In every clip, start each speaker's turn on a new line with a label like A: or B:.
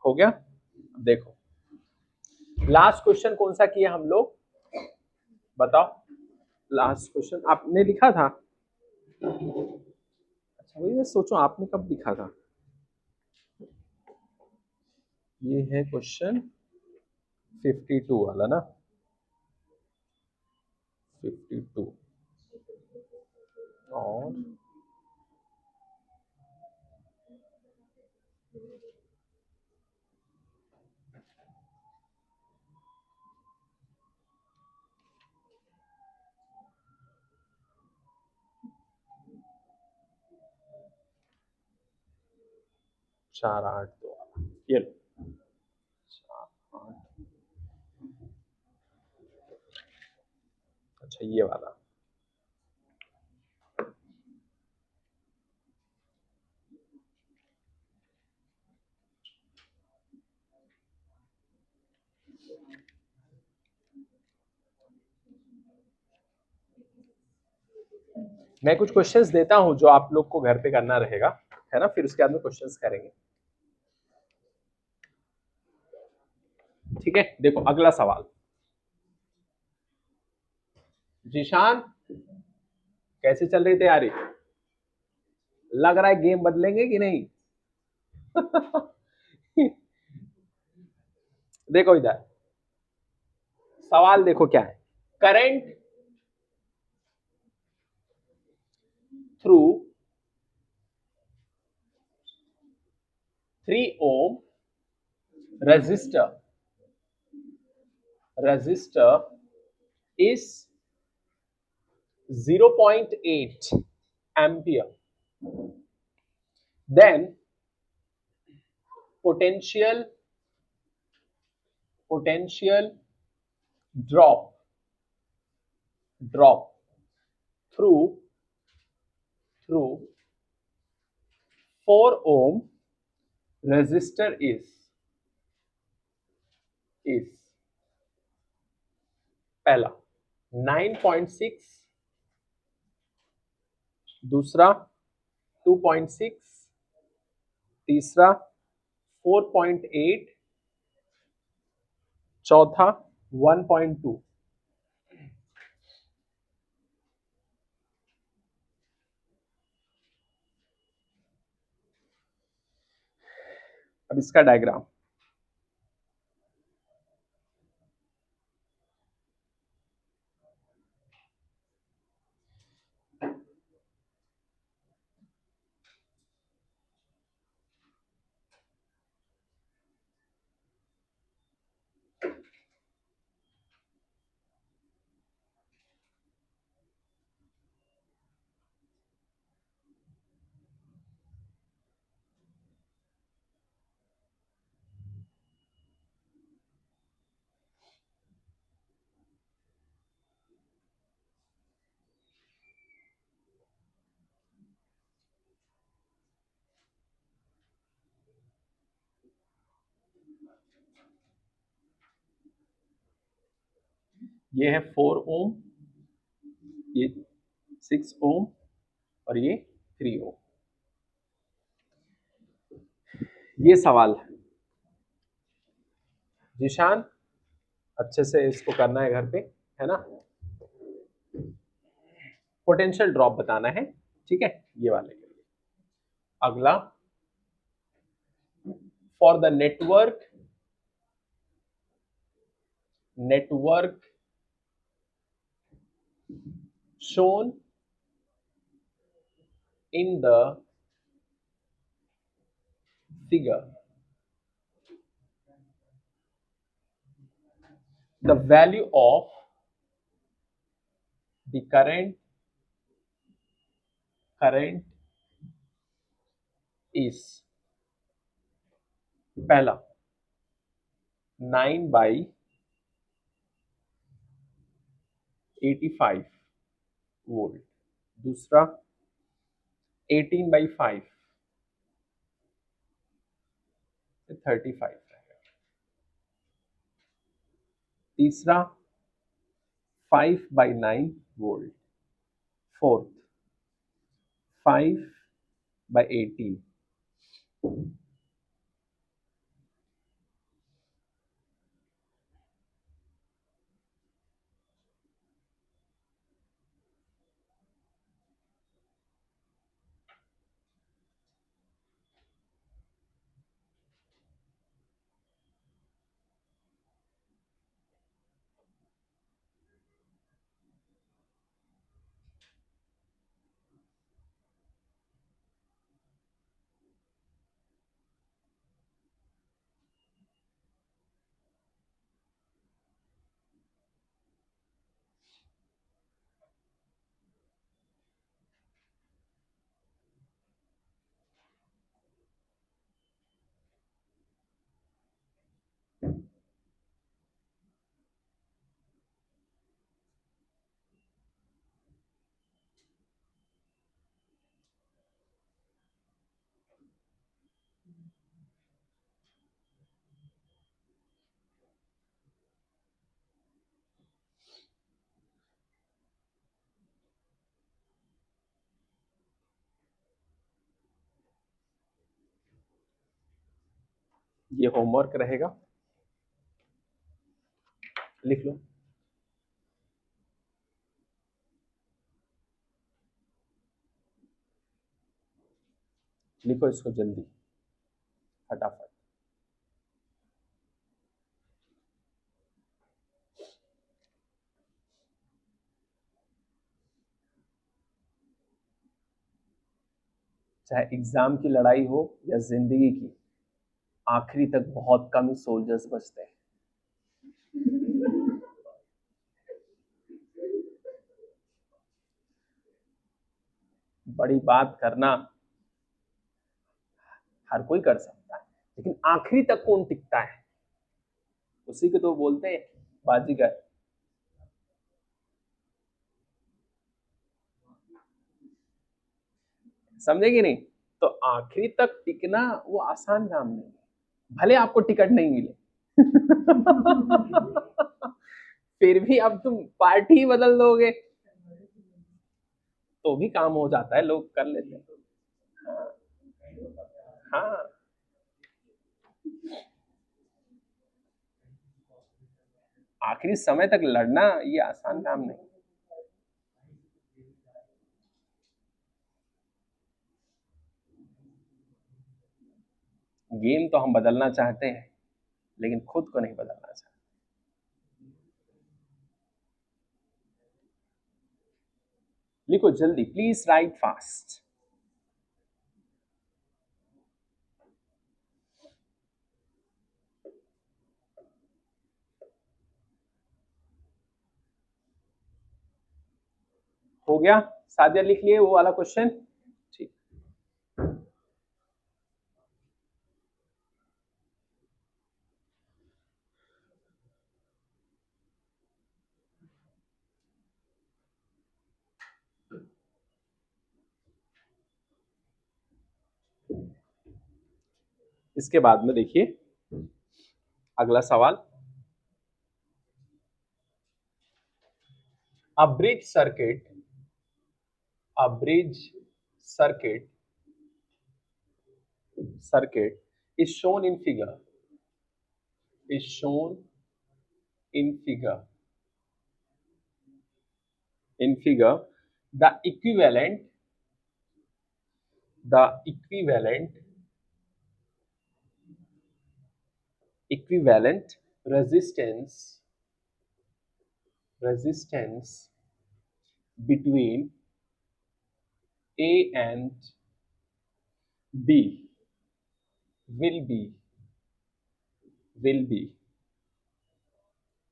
A: हो गया। देखो लास्ट क्वेश्चन कौन सा किया हम लोग, बताओ। लास्ट क्वेश्चन आपने लिखा था, अच्छा वही मैं सोचूं आपने कब लिखा था। ये है क्वेश्चन 52 वाला ना, 52 और चार आठ दो वाला, ये लो। 4 8, अच्छा ये वाला। मैं कुछ क्वेश्चंस देता हूं जो आप लोग को घर पे करना रहेगा, है ना, फिर उसके बाद में क्वेश्चंस करेंगे। ठीक है, देखो अगला सवाल। जीशान कैसे चल रही तैयारी, लग रहा है गेम बदलेंगे कि नहीं? देखो इधर सवाल देखो क्या है, current through 3 ohm resistor is 0.8 ampere, then potential drop through 4 ohm resistor is पहला 9.6, दूसरा 2.6, तीसरा 4.8, चौथा 1.2। अब इसका डायग्राम, ये है 4 ओम, ये 6 ओम और ये 3 ओम। ये सवाल है जीशान, अच्छे से इसको करना है घर पे, है ना। पोटेंशियल ड्रॉप बताना है, ठीक है, ये वाले के लिए। अगला, for the network shown in the figure, the value of the current is पहला 9/85 वोल्ट, दूसरा 18/5 35 रहेगा, तीसरा 5/9 वोल्ट, फोर्थ 5/18, ये होमवर्क रहेगा, लिख लो। लिखो इसको जल्दी, फटाफट। चाहे एग्जाम की लड़ाई हो या जिंदगी की, आखिरी तक बहुत कम ही सोल्जर्स बचते हैं। बड़ी बात करना हर कोई कर सकता है, लेकिन आखिरी तक कौन टिकता है, उसी को तो बोलते हैं बाजीगर। समझेगी नहीं? तो आखिरी तक टिकना वो आसान काम नहीं है, भले आपको टिकट नहीं मिले। फिर भी अब तुम पार्टी ही बदल दोगे तो भी काम हो जाता है, लोग कर लेते हैं। हाँ, हाँ। आखिरी समय तक लड़ना ये आसान काम नहीं। गेम तो हम बदलना चाहते हैं, लेकिन खुद को नहीं बदलना चाहते। लिखो जल्दी, प्लीज राइट फास्ट। हो गया? सादिया लिख लिए वो वाला क्वेश्चन? ठीक। इसके बाद में देखिए अगला सवाल। A bridge circuit circuit is shown in figure, is shown in figure in figure. The equivalent equivalent resistance between A and B will be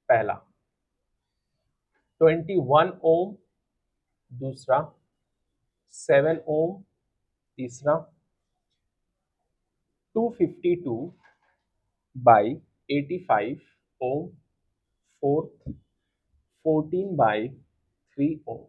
A: पहला 21 ओम, दूसरा 7 ओम, तीसरा 252 बाई 85 ओम, फोर्थ 14 बाई 3 ओम।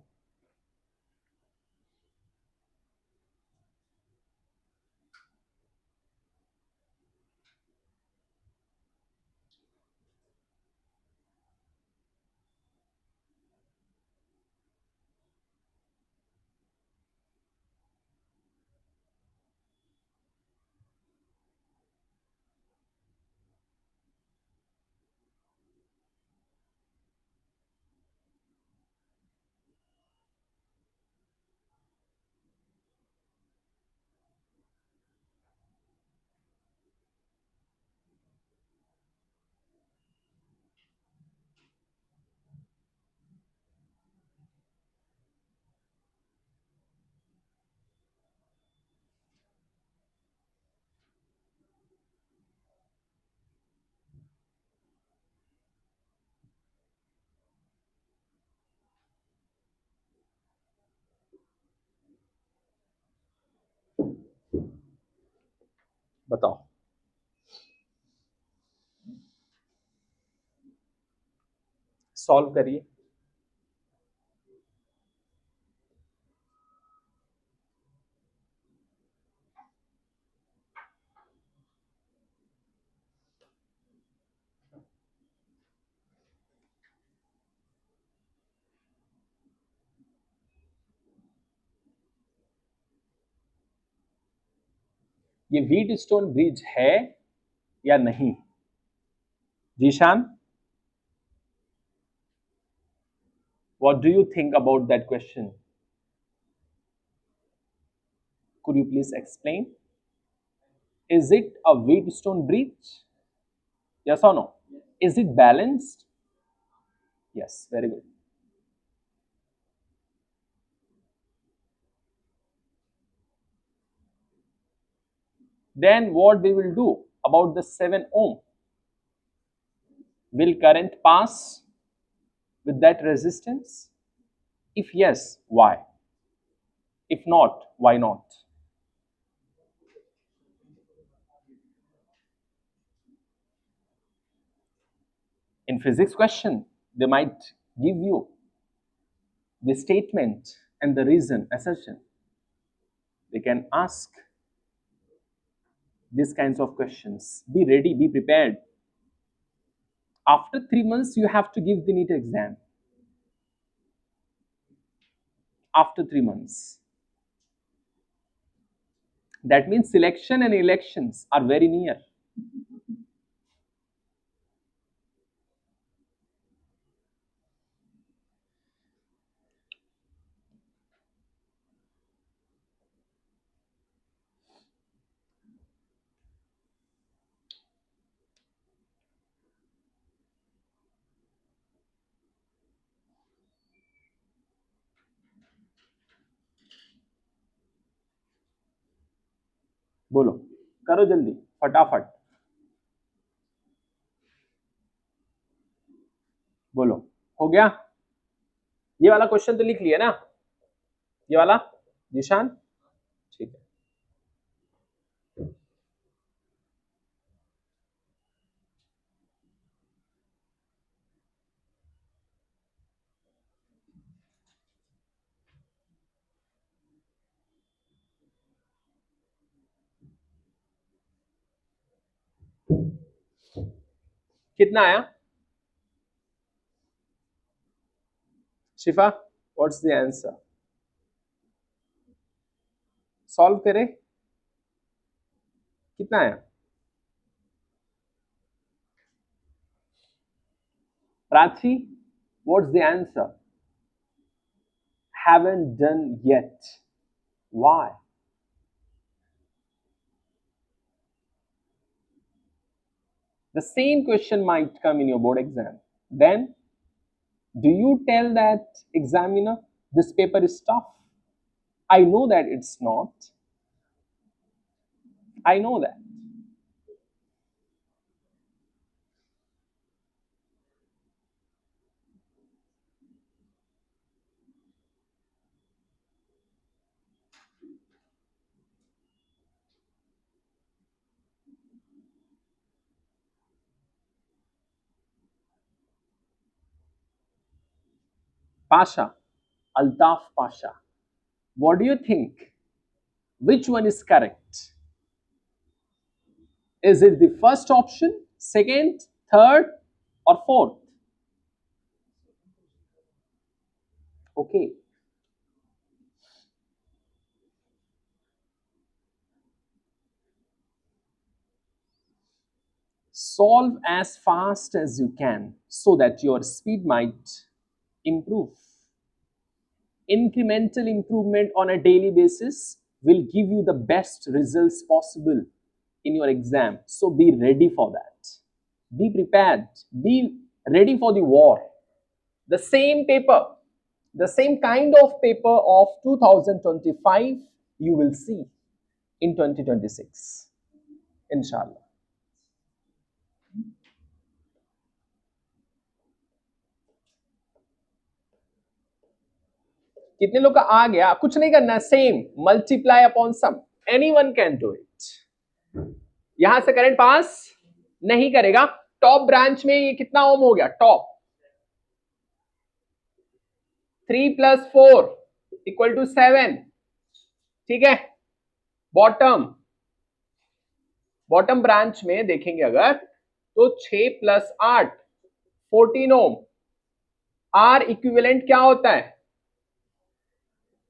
A: बताओ। सॉल्व करिए। ये व्हीटस्टोन ब्रिज है या नहीं? Zeeshan, what do you think about that question? Could you please explain? Is it a Wheatstone bridge? Yes or no? Is it balanced? Yes, very good. Then what we will do about the 7 ohm? Will current pass with that resistance? If yes, why? If not, why not? In physics question, they might give you the statement and the reason, assertion. They can ask these kinds of questions. Be ready, be prepared. After 3 months, you have to give the NEET exam. After 3 months. That means selection and elections are very near. बोलो, करो जल्दी, फटाफट बोलो। हो गया? ये वाला question तो लिख लिया ना? ये वाला निशान, ठीक है। कितना आया शिफा? What's the answer? सॉल्व करे, कितना आया? Prachi, what's the answer? Haven't done yet. Why? The same question might come in your board exam. Then, do you tell that examiner this paper is tough? I know that it's not. I know that. Pasha, Altaf Pasha, what do you think? Which one is correct? Is it the first option, second, third, or fourth? Okay. Solve as fast as you can so that your speed might improve. Incremental improvement on a daily basis will give you the best results possible in your exam. So be ready for that. Be prepared. Be ready for the war. The same paper, the same kind of paper of 2025 you will see in 2026. Inshallah. कितने लोग का आ गया? कुछ नहीं करना, same multiply upon sum, anyone can do it. यहां से current pass नहीं करेगा। टॉप ब्रांच में ये कितना ओम हो गया? टॉप 3 + 4 = 7, ठीक है। बॉटम ब्रांच में देखेंगे अगर तो 6 + 8 14 ओम। आर इक्विवेलेंट क्या होता है?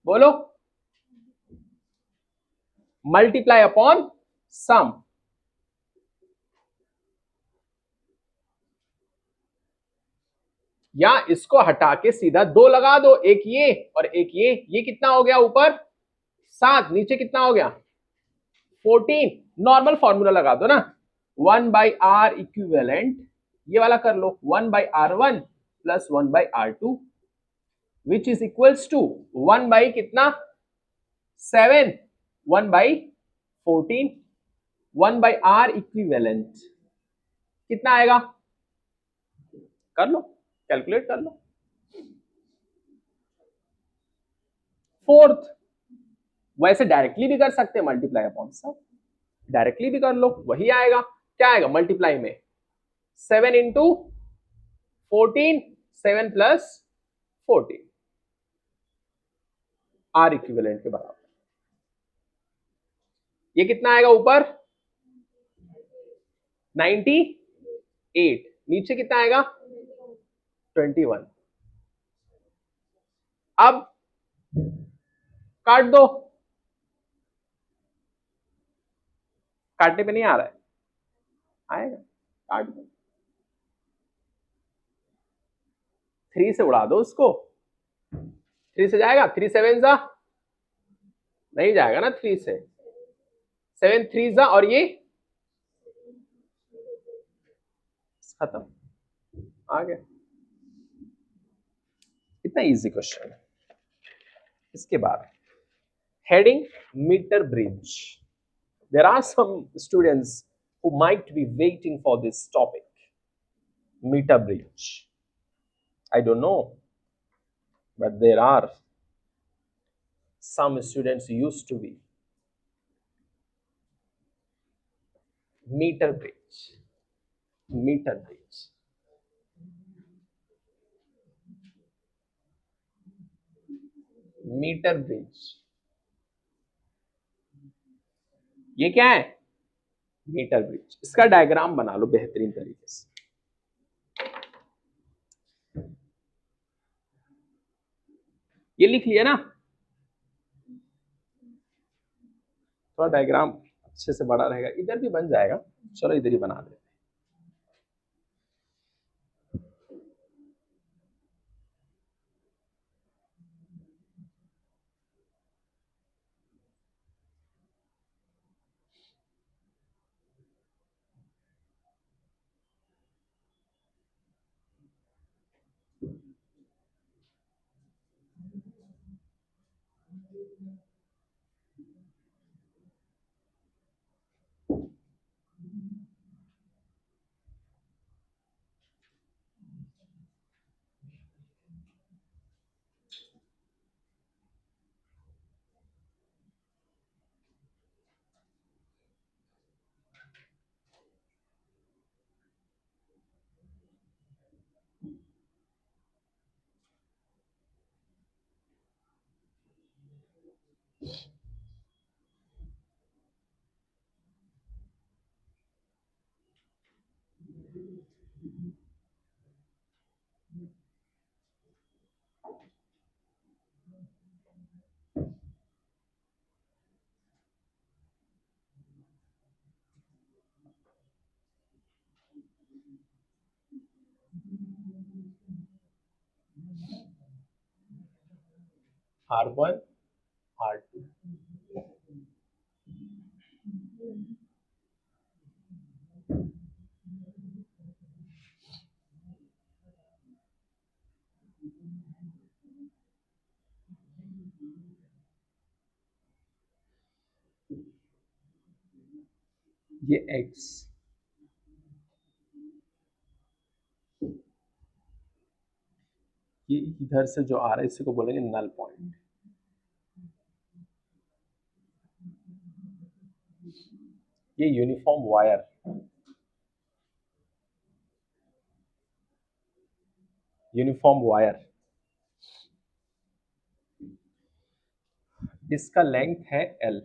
A: बोलो, मल्टीप्लाई अपॉन सम। या इसको हटा के सीधा 2 लगा दो, एक ये और एक ये कितना हो गया ऊपर 7, नीचे कितना हो गया 14। नॉर्मल फॉर्मूला लगा दो ना, 1/r इक्विवेलेंट, ये वाला कर लो 1/r1 plus 1/r2 which is equals to 1 by कितना 7, 1/14, 1/r इक्विवेलेंट कितना आएगा, कर लो कैलकुलेट कर लो। फोर्थ, वैसे डायरेक्टली भी कर सकते हैं, मल्टीप्लाई अपॉन सब, डायरेक्टली भी कर लो वही आएगा, क्या आएगा मल्टीप्लाई में 7 इंटू 14, 7 प्लस 14 आर इक्विवेलेंट के बराबर। ये कितना आएगा ऊपर 98, नीचे कितना आएगा 21। अब काट दो, काटने पे नहीं आ रहा है, आएगा काट दो, 3 से उड़ा दो उसको, 3 से जाएगा, 3 7 जा नहीं जाएगा ना, 3 से 7 3 जा और ये खत्म, आ गया। इतना इजी क्वेश्चन है। इसके बाद heading meter bridge. There are some students who might be waiting for this topic, meter bridge. I don't know, but there are some students who used to be meter bridge, meter bridge. Metre bridge ये क्या है metre bridge, इसका diagram बना लो बेहतरीन तरीके से। ये लिख लिया ना, थोड़ा डायग्राम अच्छे से बड़ा रहेगा, इधर भी बन जाएगा, चलो इधर ही बना देते। R1 R2 ये X, ये इधर से जो आ रहा है इसी को बोलेंगे नल पॉइंट। ये यूनिफॉर्म वायर, यूनिफॉर्म वायर, इसका लेंथ है L।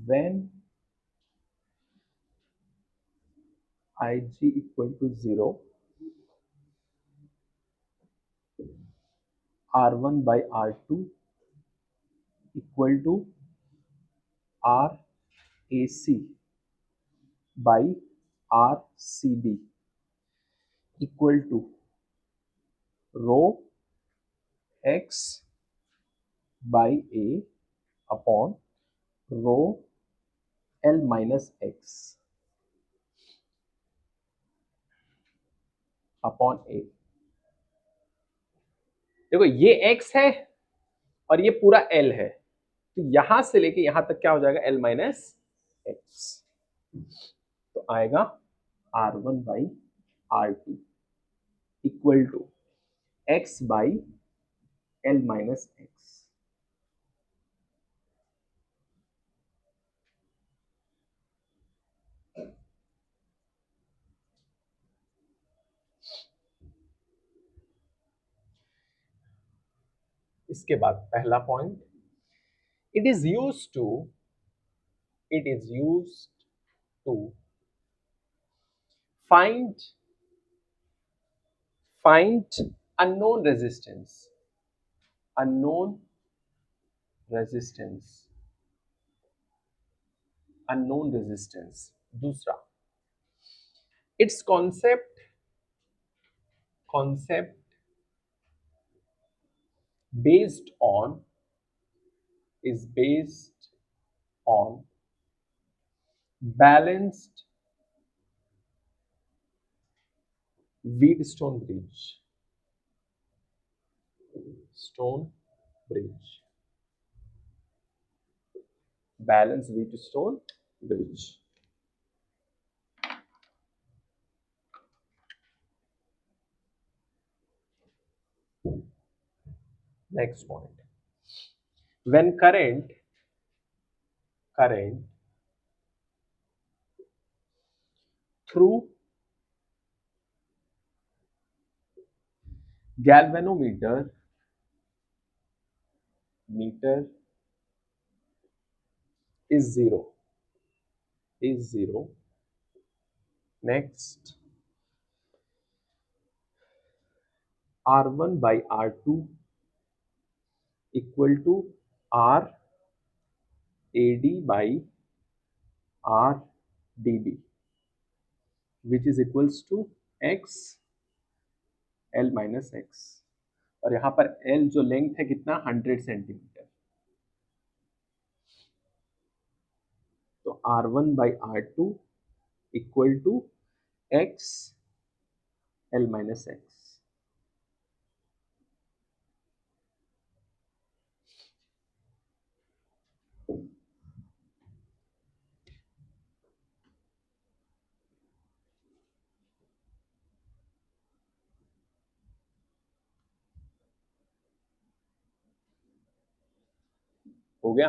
A: when ig equal to 0, r1 by r2 equal to rac by rcb equal to rho x by a upon rho l minus x upon A. देखो ये x है और ये पूरा l है, तो यहां से लेके यहां तक क्या हो जाएगा, l माइनस एक्स। तो आएगा r1 by r2 equal to x by l minus x. इसके बाद पहला point, it is used to find unknown resistance unknown resistance। दूसरा, its concept based on balanced Wheatstone bridge balanced Wheatstone bridge। Next point, when current through galvanometer is zero, next r1 by r2 equal to r ad by r db which is equals to x l minus x। और यहां पर l जो length है कितना, 100 centimetre. तो r1 by r2 equal to x l minus x। हो गया।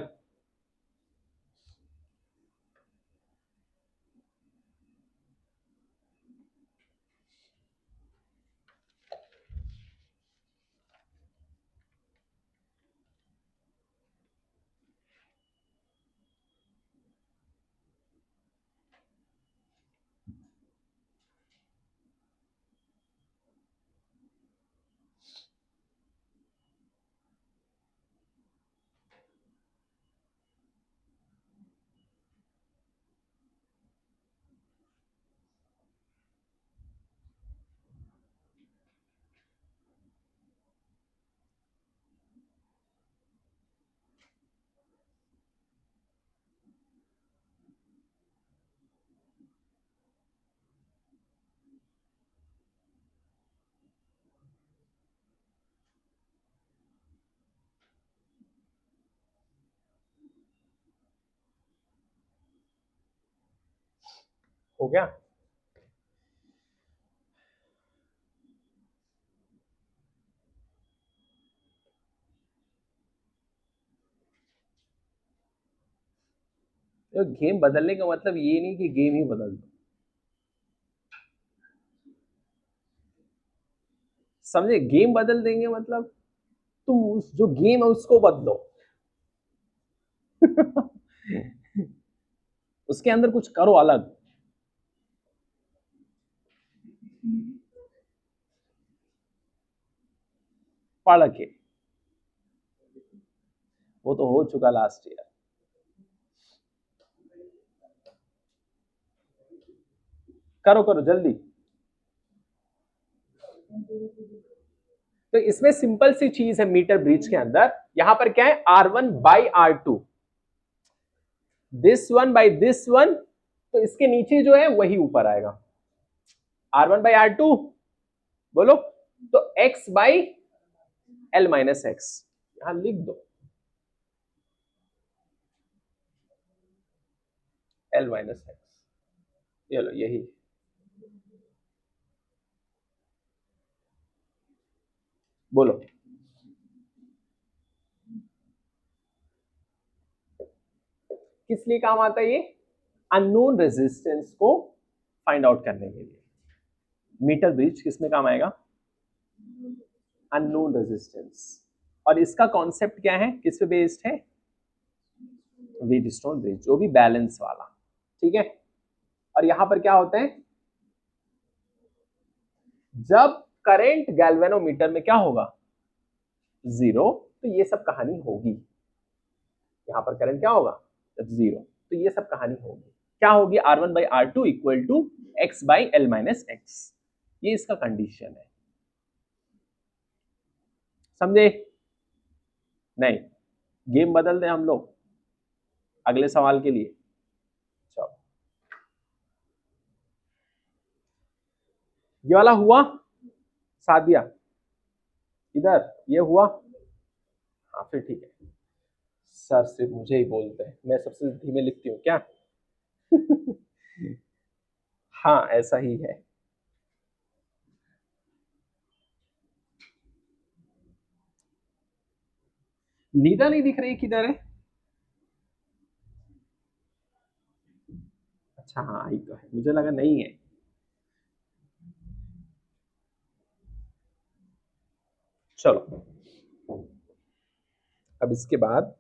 A: हो गया। तो गेम बदलने का मतलब ये नहीं कि गेम ही बदल दो, समझे? गेम बदल देंगे मतलब तुम जो गेम है उसको बदलो। उसके अंदर कुछ करो अलग। पढ़ के, वो तो हो चुका लास्ट ईयर। करो करो जल्दी। तो इसमें सिंपल सी चीज है मीटर ब्रिज के अंदर, यहां पर क्या है R1/R2, this one by this one, तो इसके नीचे जो है वही ऊपर आएगा, R1/R2 बोलो, तो x/L-x यहां लिख दो, L-x, ये लो यही। बोलो किस लिए काम आता है ये? अननोन रेजिस्टेंस को फाइंड आउट करने के लिए। मीटर ब्रिज किस में काम आएगा? Unknown resistance. और इसका कॉन्सेप्ट क्या है, किस पे बेस्ड है? व्हीटस्टोन ब्रिज, जो भी बैलेंस वाला, ठीक है। और यहां पर क्या होता है, जब करंट गैल्वेनोमीटर में क्या होगा? जीरो, तो ये सब कहानी होगी। यहां पर करंट क्या होगा? जब जीरो, तो ये सब कहानी होगी। क्या होगी? R1/R2 इक्वल टू x/L-x, ये इसका कंडीशन है। समझे? नहीं, गेम बदल दें हम लोग अगले सवाल के लिए। चलो, ये वाला हुआ सादिया, इधर ये हुआ, हाँ फिर ठीक है। सर सिर्फ मुझे ही बोलते हैं, मैं सबसे धीमे लिखती हूँ क्या? हाँ ऐसा ही है। नीदा नहीं दिख रही, किधर है? अच्छा हाँ आई तो है, मुझे लगा नहीं है। चलो, अब इसके बाद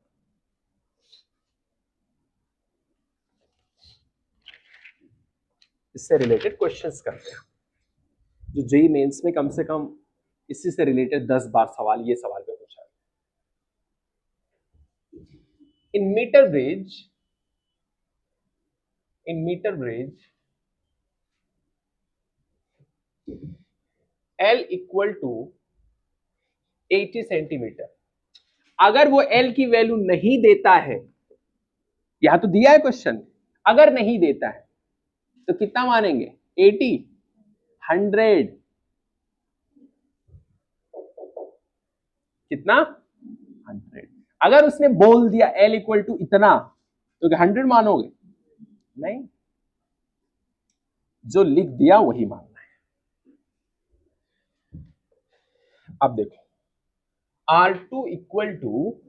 A: इससे रिलेटेड क्वेश्चंस करते हैं, जो जेई मेंस में कम से कम इसी से रिलेटेड 10 बार सवाल ये सवाल पे पूछा है। In metre bridge, in metre bridge L equal to 80 centimetre, अगर वो L की वैल्यू नहीं देता है, यहां तो दिया है क्वेश्चन, अगर नहीं देता है तो कितना मानेंगे? 80, 100, कितना? 100। अगर उसने बोल दिया L इक्वल टू इतना, तो क्या 100 मानोगे? नहीं, जो लिख दिया वही मानना है। अब देखो, R2 equal to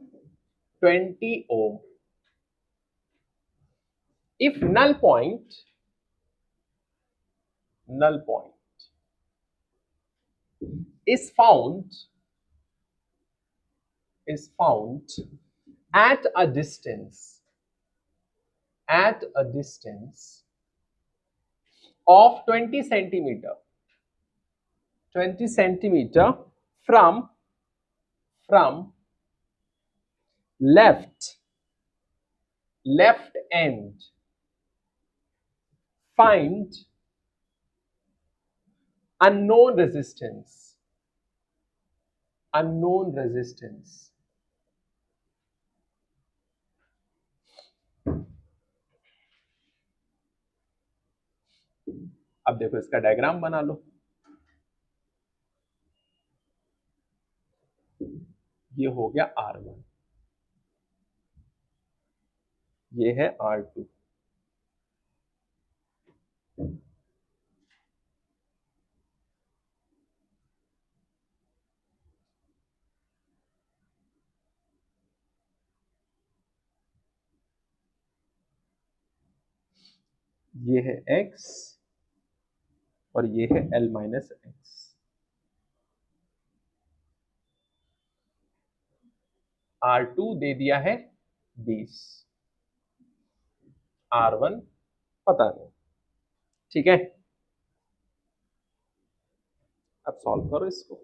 A: 20 ohm, if null point is found at a distance of 20 centimeter from left end, find unknown resistance, अब देखो इसका डायग्राम बना लो, ये हो गया R1, ये है R2, ये है X और ये है L-x। R2 दे दिया है 20, R1 पता नहीं। ठीक है, अब सॉल्व करो इसको।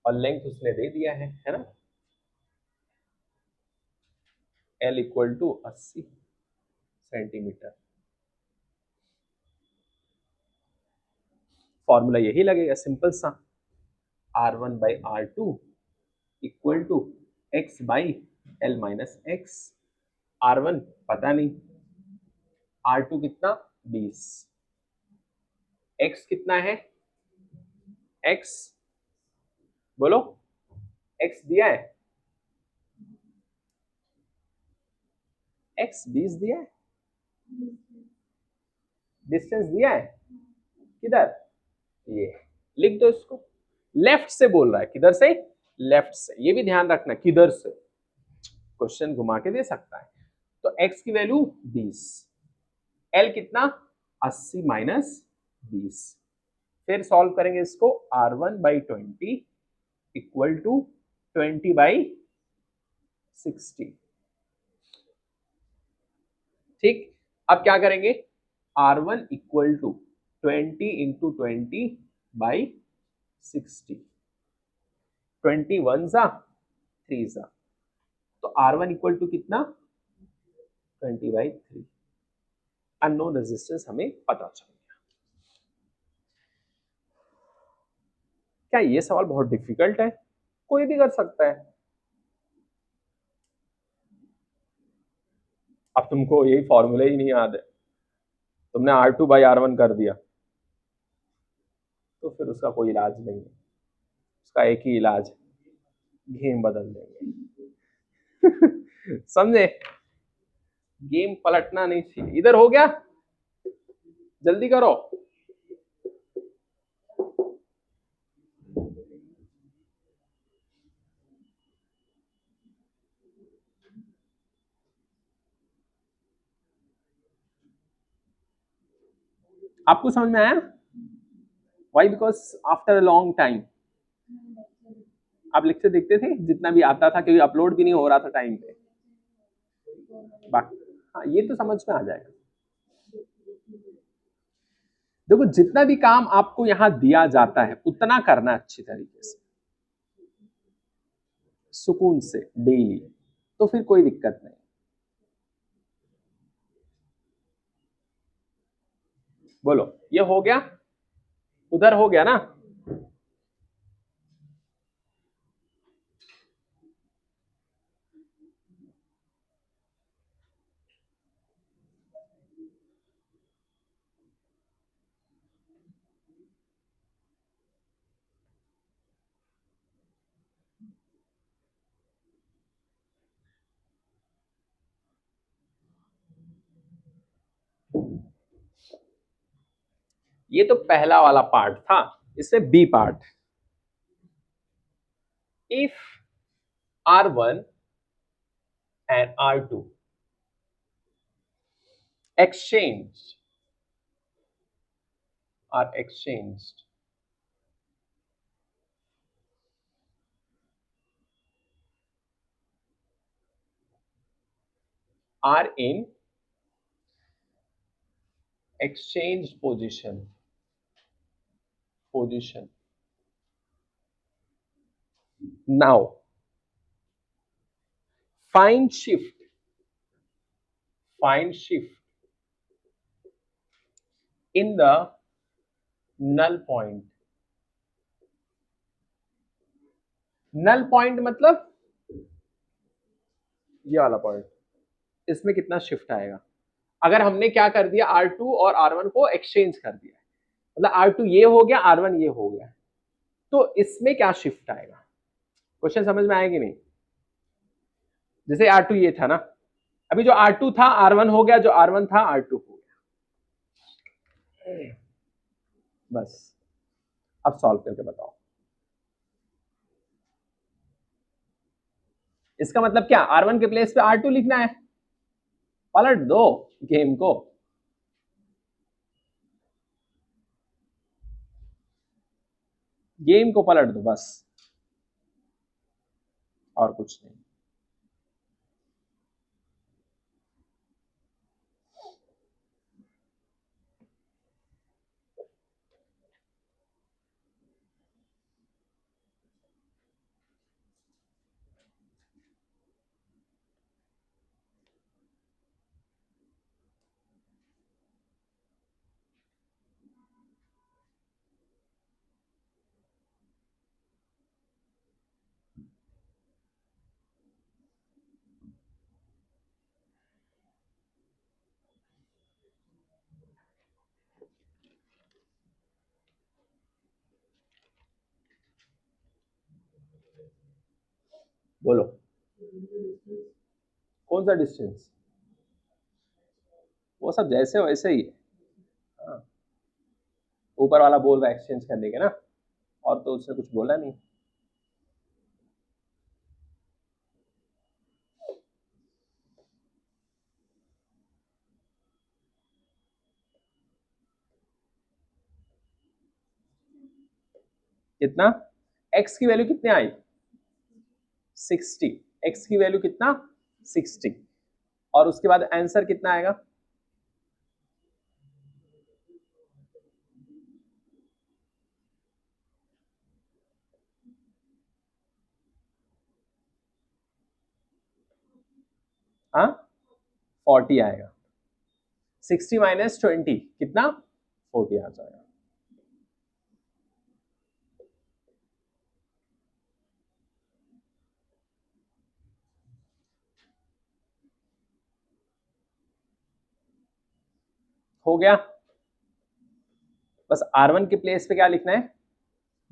A: और लेंथ उसने दे दिया है ना, L equal to 80 centimetre. Formula यही लगेगा सिंपल सा, R1 by R2 equal to x by L minus x. R1 पता नहीं, R2 कितना 20, x कितना है, x बोलो, x दिया है, x 20 दिया है, डिस्टेंस दिया है किधर, ये लिख दो इसको। लेफ्ट से बोल रहा है, किधर से, लेफ्ट से, ये भी ध्यान रखना किधर से, क्वेश्चन घुमा के दे सकता है। तो x की वैल्यू 20, L कितना 80 माइनस 20, फिर सॉल्व करेंगे इसको, R1 by 20 equal to 20 by 60। ठीक, अब क्या करेंगे, R1 equal to 20 into 20 by 60, 21 जा 3 जा, तो R1 इक्वल टू कितना 20 बाई 3। अननोन रेजिस्टेंस हमें पता चल गया। क्या ये सवाल बहुत डिफिकल्ट है, कोई भी कर सकता है। अब तुमको यही फॉर्मूला ही नहीं याद है, तुमने R2 बाई R1 कर दिया, तो फिर उसका कोई इलाज नहीं है, उसका एक ही इलाज है, गेम बदल देंगे। समझे, गेम पलटना नहीं चाहिए। इधर हो गया, जल्दी करो। आपको समझ में आया, why, because after a long time. आप लेक्चर देखते थे जितना भी आता था, क्योंकि अपलोड भी नहीं हो रहा था टाइम पे। बाकी हाँ, ये तो समझ में आ जाएगा। देखो, जितना भी काम आपको यहां दिया जाता है उतना करना अच्छी तरीके से, सुकून से, डेली, तो फिर कोई दिक्कत नहीं। बोलो, ये हो गया, उधर हो गया ना। ये तो पहला वाला पार्ट था, इसमें B part, if R1 and R2 exchanged are exchanged are in exchange position now find shift in the null point। null point मतलब ये वाला पॉइंट, इसमें कितना शिफ्ट आएगा। अगर हमने क्या कर दिया, R2 और R1 को एक्सचेंज कर दिया, मतलब R2 ये हो गया, R1 ये हो गया, तो इसमें क्या शिफ्ट आएगा। क्वेश्चन समझ में आएगी नहीं। जैसे R2 ये था ना, अभी जो R2 था R1 हो गया, जो R1 था R2 हो गया। बस अब सॉल्व करके बताओ, इसका मतलब क्या, R1 के प्लेस पे R2 लिखना है, पलट दो गेम को। गेम को पलट दो बस। और कुछ नहीं। बोलो कौन सा डिस्टेंस? वो सब जैसे वैसे ही है। हाँ, ऊपर वाला बोल रहा है एक्सचेंज करने के ना, और तो उसने कुछ बोला नहीं। कितना? एक्स की वैल्यू कितने आई? 60। एक्स की वैल्यू कितना? 60। और उसके बाद आंसर कितना आएगा? हाँ, 40 आएगा। 60 माइनस 20 कितना? 40 आ जाएगा। हो गया। बस R1 के प्लेस पे क्या लिखना है?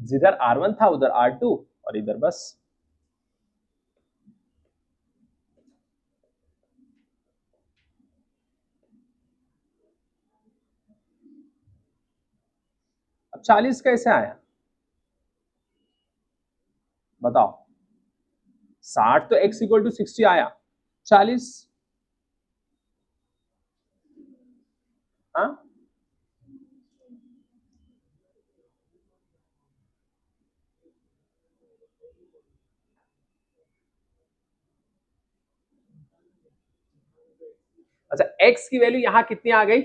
A: जिधर R1 था उधर R2, और इधर बस। अब 40 कैसे आया बताओ? 60 तो x इक्वल टू 60 आया, 40। हाँ, अच्छा x की वैल्यू यहां कितनी आ गई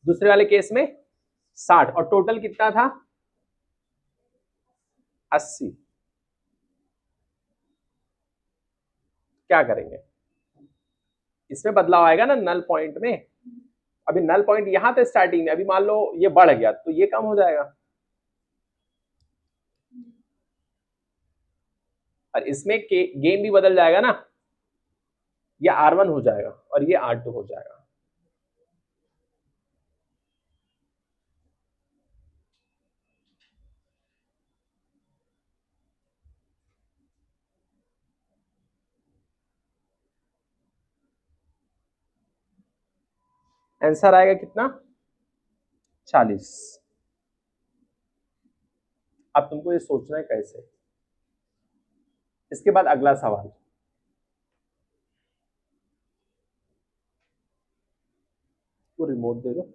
A: दूसरे वाले केस में? 60, और टोटल कितना था? 80। क्या करेंगे? इसमें बदलाव आएगा ना नल पॉइंट में। अभी नल पॉइंट यहां था स्टार्टिंग में, अभी मान लो ये बढ़ गया तो ये कम हो जाएगा, और इसमें गेम भी बदल जाएगा ना, ये R1 हो जाएगा और ये R2 हो जाएगा। आंसर आएगा कितना? 40। अब तुमको ये सोचना है कैसे। इसके बाद अगला सवाल। वो रिमोट दे दो।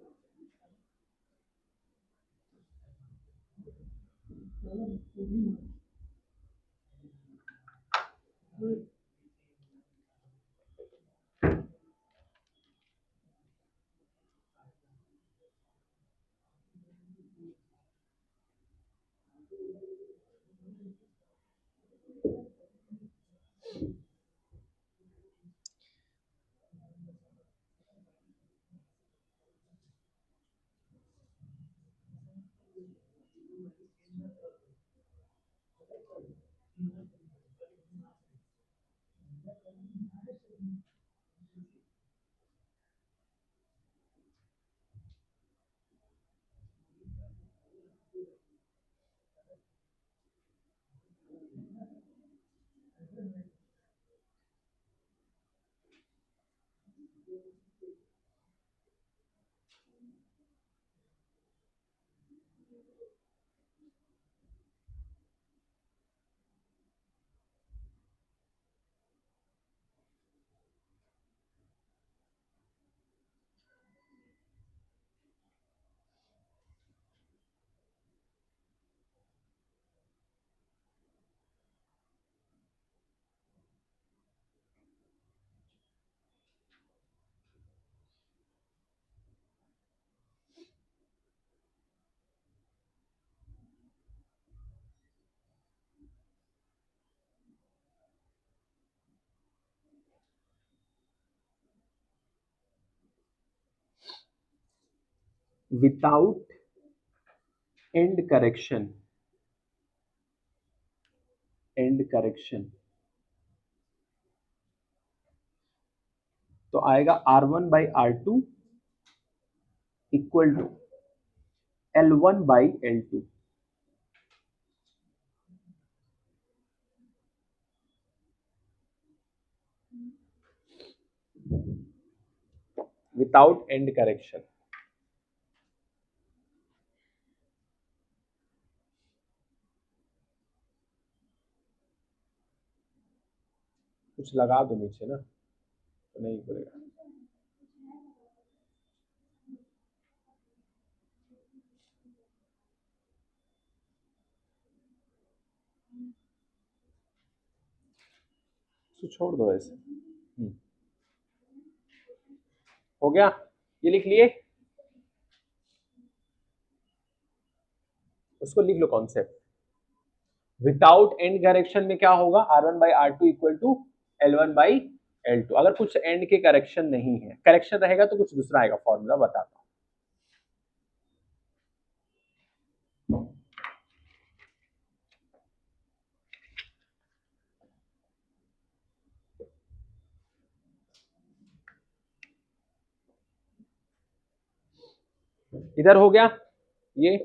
A: Without end correction, end correction तो आएगा R1/R2 equal to L1/L2। Without end correction. कुछ लगा दो नीचे ना, तो नहीं पड़ेगा। तो छोड़ दो ऐसे। हो गया, ये लिख लिए, उसको लिख लो कॉन्सेप्ट। विदाउट एंड करेक्शन में क्या होगा, R1/R2 इक्वल टू L1/L2। अगर कुछ एंड के करेक्शन नहीं है, करेक्शन रहेगा तो कुछ दूसरा आएगा, फॉर्मूला बताता हूं। इधर हो गया ये,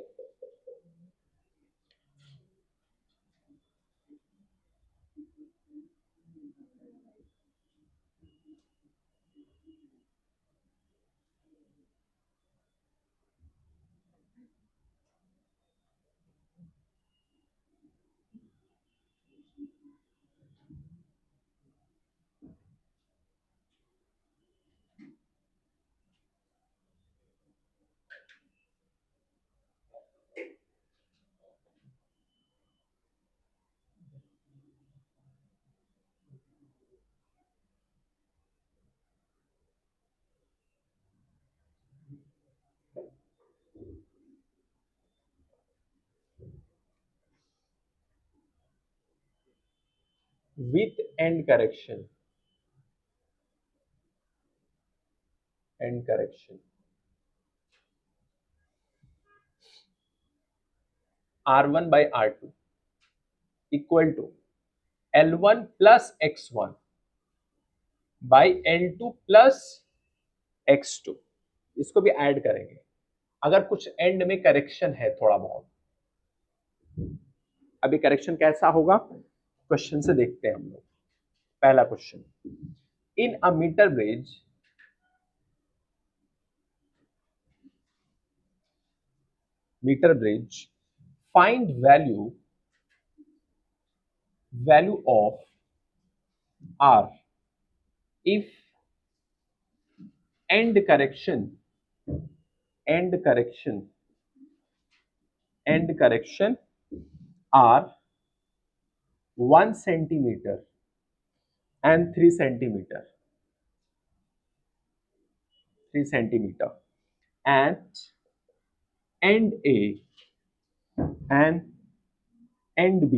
A: with end correction, end correction R1/R2 equal to L1 plus X1 by L2 plus X2। इसको भी ऐड करेंगे, अगर कुछ एंड में करेक्शन है थोड़ा बहुत। अभी करेक्शन कैसा होगा, क्वेश्चन से देखते हैं हम लोग। पहला question, in a metre bridge find value of R if end correction are 1 centimeter and 3 centimeter and end A and end B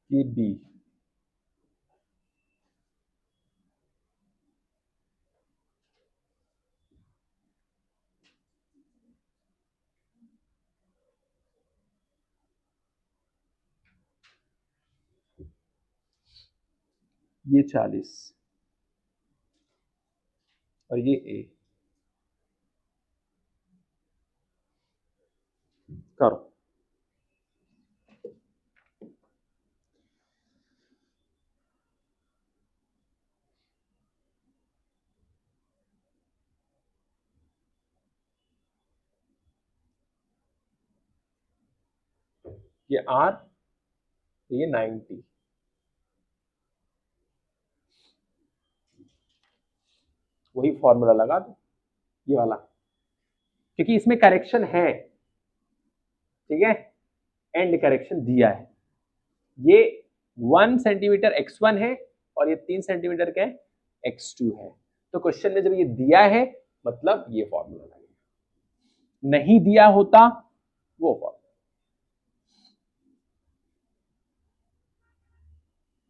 A: ये B। ये 40 और ये A। करो, ये R तो ये 90, वही फॉर्मूला लगा दो ये वाला, क्योंकि इसमें करेक्शन है, ठीक है, एंड करेक्शन दिया है। ये 1 सेंटीमीटर x1 है और ये 3 सेंटीमीटर का x2 है। तो क्वेश्चन में जब ये दिया है मतलब ये फॉर्मूला लगेगा, नहीं दिया होता वो फॉर्मूला।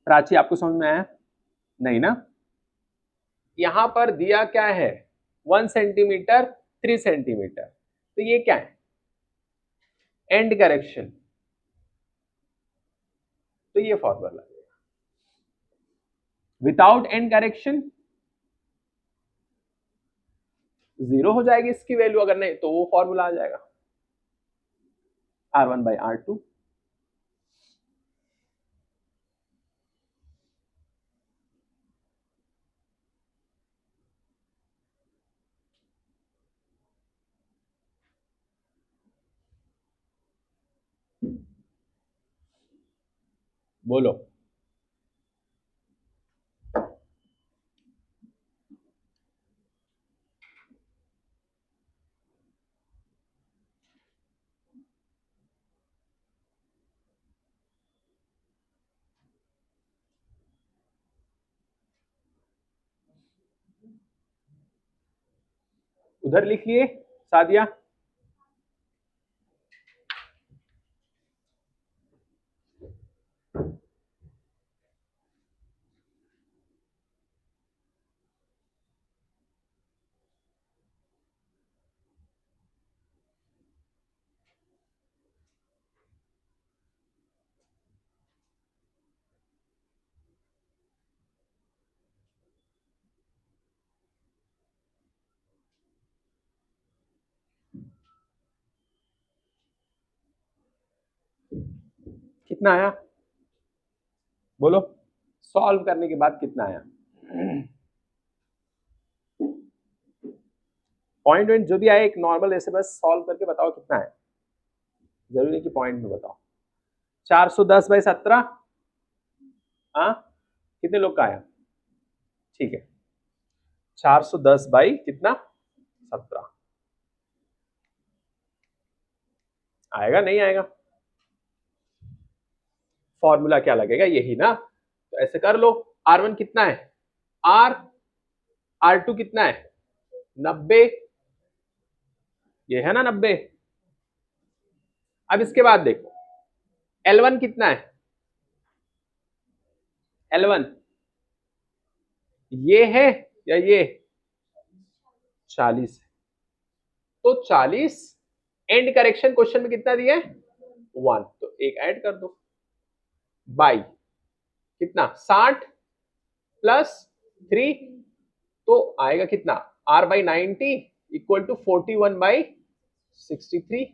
A: प्राची आपको समझ में आया? नहीं ना? यहां पर दिया क्या है, 1 सेंटीमीटर 3 सेंटीमीटर, तो ये क्या है, एंड करेक्शन, तो ये फॉर्मूला लगेगा। विदाउट एंड करेक्शन 0 हो जाएगी इसकी वैल्यू, अगर नहीं तो वो फॉर्मूला आ जाएगा R1/R2। बोलो। उधर लिख लिए सादिया? कितना आया बोलो, सॉल्व करने के बाद कितना आया? पॉइंट वॉइंट जो भी आए, एक नॉर्मल ऐसे बस सॉल्व करके बताओ कितना है, जरूरी नहीं कि पॉइंट में बताओ। 410/17, हाँ कितने लोग का आया? ठीक है, 410 बाई कितना, 17 आएगा, नहीं आएगा? फॉर्मूला क्या लगेगा, यही ना, तो ऐसे कर लो। R1 कितना है, R2 कितना है, 90, ये है ना 90। अब इसके बाद देखो L1 कितना है, L1 ये है या ये, 40 है, तो 40 एंड करेक्शन क्वेश्चन में कितना दिया है, 1, तो एक ऐड कर दो, बाई कितना 60 प्लस 3, तो आएगा कितना, R/90 इक्वल टू 41/63।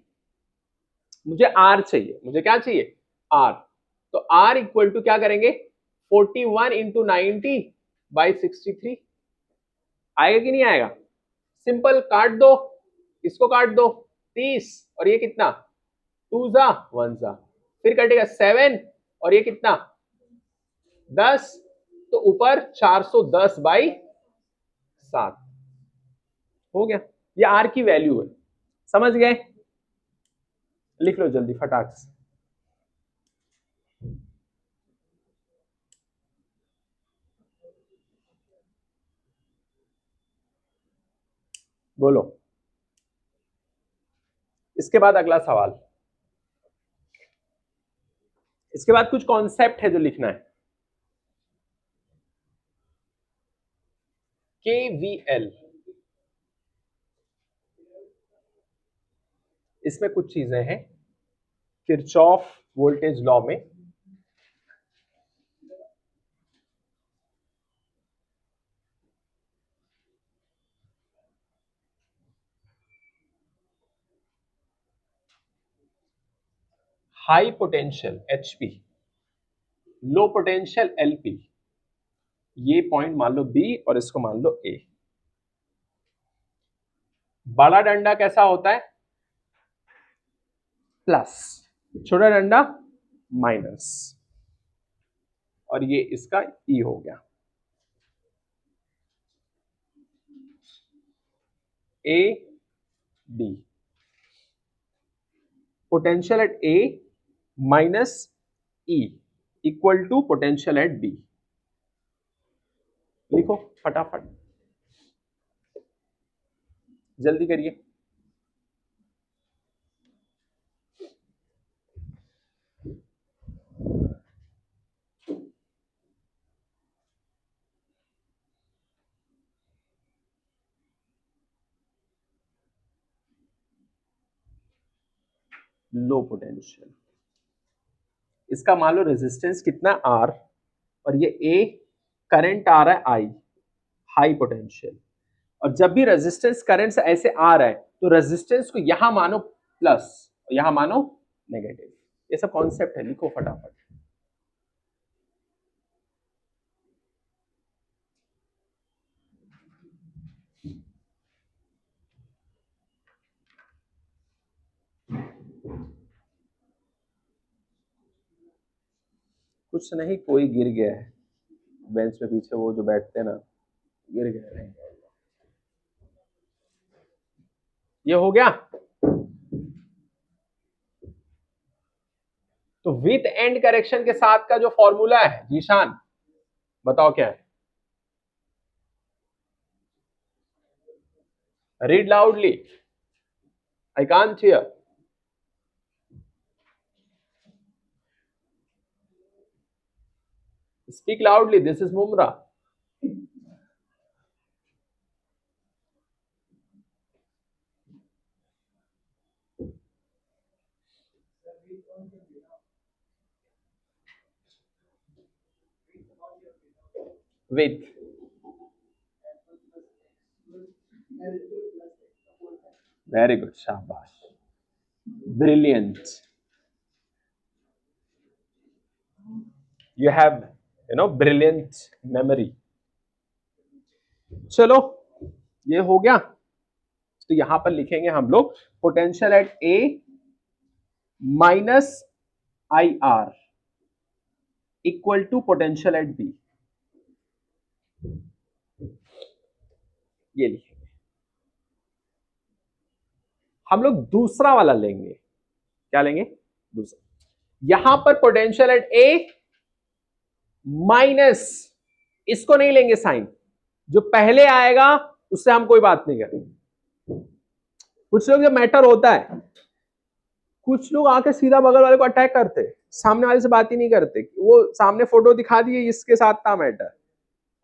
A: मुझे R चाहिए, मुझे क्या चाहिए, R, तो R इक्वल टू क्या करेंगे, 41 इंटू 90/63, आएगा कि नहीं आएगा? सिंपल, काट दो, इसको काट दो, 30 और ये कितना, 2 जा 1 जा, फिर कटेगा 7 और ये कितना 10, तो ऊपर 410/7 हो गया। ये R की वैल्यू है, समझ गए? लिख लो जल्दी फटाक से। बोलो। इसके बाद अगला सवाल, इसके बाद कुछ कॉन्सेप्ट है जो लिखना है। KVL, इसमें कुछ चीजें हैं, किरचॉफ वोल्टेज लॉ में high potential HP, low potential LP, ये पॉइंट मान लो B और इसको मान लो A। बड़ा डंडा कैसा होता है, प्लस, छोटा डंडा माइनस। और ये इसका ई हो गया। A B, potential at A minus E equal to potential at B. लिखो फटाफट, जल्दी करिए। लो पोटेंशियल, इसका मान लो रेजिस्टेंस कितना आर, और ये ए करंट आ रहा है आई, हाई पोटेंशियल। और जब भी रेजिस्टेंस करंट से ऐसे आ रहा है तो रेजिस्टेंस को यहां मानो प्लस, यहां मानो नेगेटिव। ये सब कॉन्सेप्ट है, लिखो फटाफट। कुछ नहीं, कोई गिर गया है बेंच पे पीछे, वो जो बैठते हैं ना, गिर गए। ये हो गया। तो विथ एंड करेक्शन के साथ का जो फॉर्मूला है जीशान, बताओ क्या है? Read loudly, I can't hear. Speak loudly. This is Mumra. With. Very good. Shabash. Brilliant. You have, brilliant memory. चलो, ये हो गया। तो यहां पर लिखेंगे हम लोग potential at A minus I R equal to potential at B. ये लिखेंगे। हम लोग दूसरा वाला लेंगे। क्या लेंगे? दूसरा। यहां पर पोटेंशियल एट ए माइनस, इसको नहीं लेंगे साइन, जो पहले आएगा उससे हम कोई बात नहीं करेंगे। कुछ लोग जब मैटर होता है, कुछ लोग आके सीधा बगल वाले को अटैक करते, सामने वाले से बात ही नहीं करते। वो सामने फोटो दिखा दिए, इसके साथ था मैटर,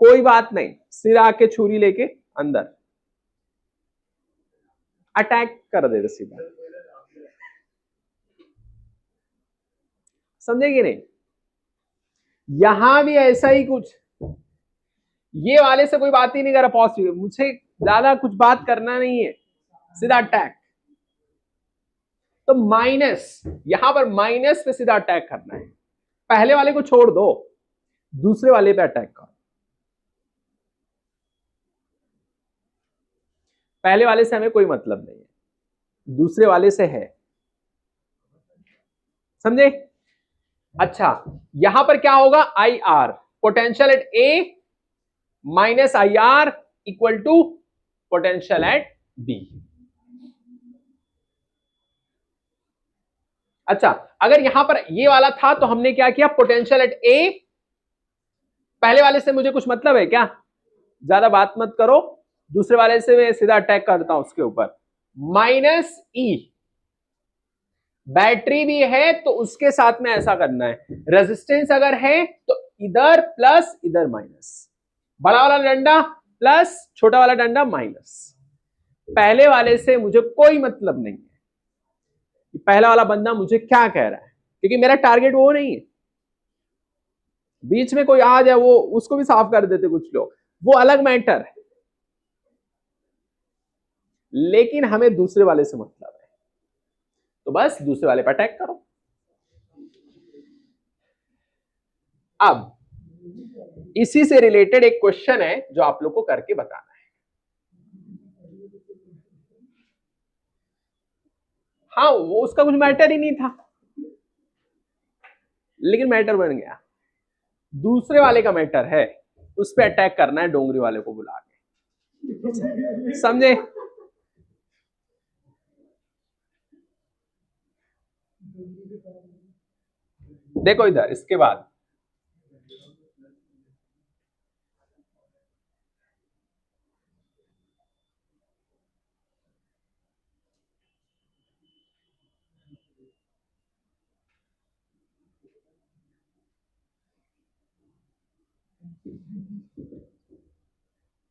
A: कोई बात नहीं, सीधा आके छुरी लेके अंदर अटैक कर देते सीधा। समझेगी नहीं? यहां भी ऐसा ही कुछ, ये वाले से कोई बात ही नहीं कर रहा पॉजिटिव, मुझे ज्यादा कुछ बात करना नहीं है, सीधा अटैक। तो माइनस, यहां पर माइनस पे सीधा अटैक करना है। पहले वाले को छोड़ दो, दूसरे वाले पे अटैक करो। पहले वाले से हमें कोई मतलब नहीं है, दूसरे वाले से है। समझे? अच्छा, यहां पर क्या होगा? I R, potential at A minus I R equal to potential at B. अच्छा, अगर यहां पर ये वाला था तो हमने क्या किया? पोटेंशियल एट ए, पहले वाले से मुझे कुछ मतलब है क्या? ज्यादा बात मत करो, दूसरे वाले से मैं सीधा अटैक करता हूं उसके ऊपर। माइनस ई, बैटरी भी है तो उसके साथ में ऐसा करना है। रेजिस्टेंस अगर है तो इधर प्लस इधर माइनस, बड़ा वाला डंडा प्लस छोटा वाला डंडा माइनस। पहले वाले से मुझे कोई मतलब नहीं है कि पहला वाला बंदा मुझे क्या कह रहा है, क्योंकि मेरा टारगेट वो नहीं है। बीच में कोई आ जाए, वो उसको भी साफ कर देते कुछ लोग, वो अलग मैटर है, लेकिन हमें दूसरे वाले से मतलब है, तो बस दूसरे वाले पर अटैक करो। अब इसी से रिलेटेड एक क्वेश्चन है जो आप लोग को करके बताना है। हाँ, वो उसका कुछ मैटर ही नहीं था, लेकिन मैटर बन गया। दूसरे वाले का मैटर है, उस पर अटैक करना है डोंगरी वाले को बुला के, समझे? देखो इधर, इसके बाद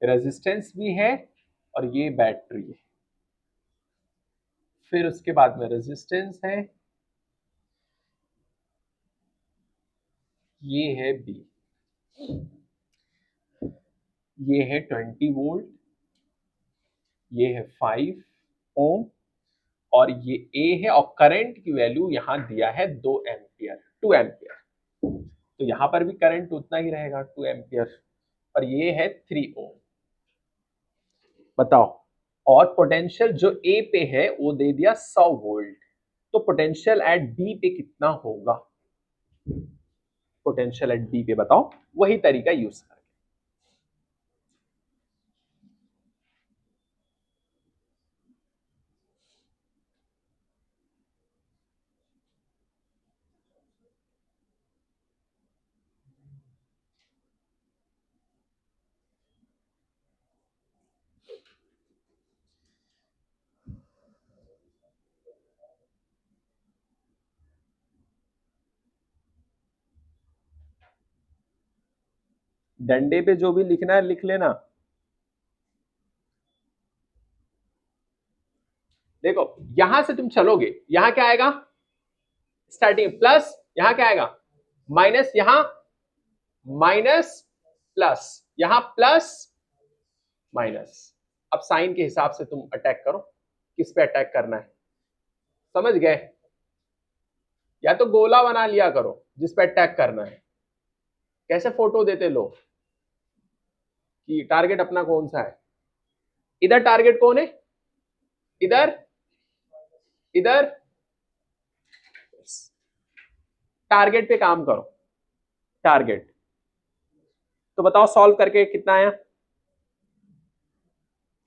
A: रेजिस्टेंस भी है और ये बैटरी है, फिर उसके बाद में रेजिस्टेंस है, ये है बी, ये है 20 वोल्ट, ये है 5 ओम और ये ए है, और करंट की वैल्यू यहां दिया है 2 एम्पियर, 2 एम्पियर, तो यहां पर भी करंट उतना ही रहेगा 2 एम्पियर, और ये है 3 ओम। बताओ, और पोटेंशियल जो ए पे है वो दे दिया 100 वोल्ट, तो पोटेंशियल एट बी पे कितना होगा? पोटेंशियल एट बी पे बताओ, वही तरीका यूज कर। डंडे पे जो भी लिखना है लिख लेना। देखो यहां से तुम चलोगे, यहां क्या आएगा? स्टार्टिंग प्लस, यहां क्या आएगा? माइनस, यहां माइनस प्लस, यहां प्लस माइनस। अब साइन के हिसाब से तुम अटैक करो, किस पे अटैक करना है, समझ गए? या तो गोला बना लिया करो जिस पे अटैक करना है। कैसे फोटो देते लोग कि टारगेट अपना कौन सा है? इधर टारगेट कौन है? इधर, इधर टारगेट पे काम करो। टारगेट तो बताओ, सॉल्व करके कितना आया?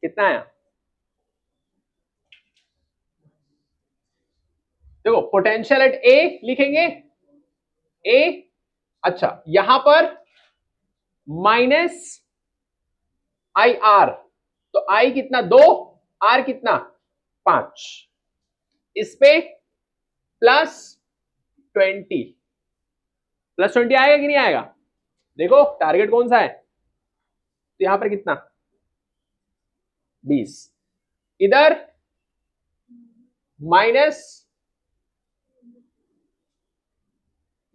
A: कितना आया? देखो पोटेंशियल एट ए लिखेंगे, ए, अच्छा यहां पर माइनस आई आर, तो आई कितना? 2, आर कितना? 5, इस पे प्लस 20, प्लस 20 आएगा कि नहीं आएगा? देखो टारगेट कौन सा है, तो यहां पर कितना? 20, इधर माइनस,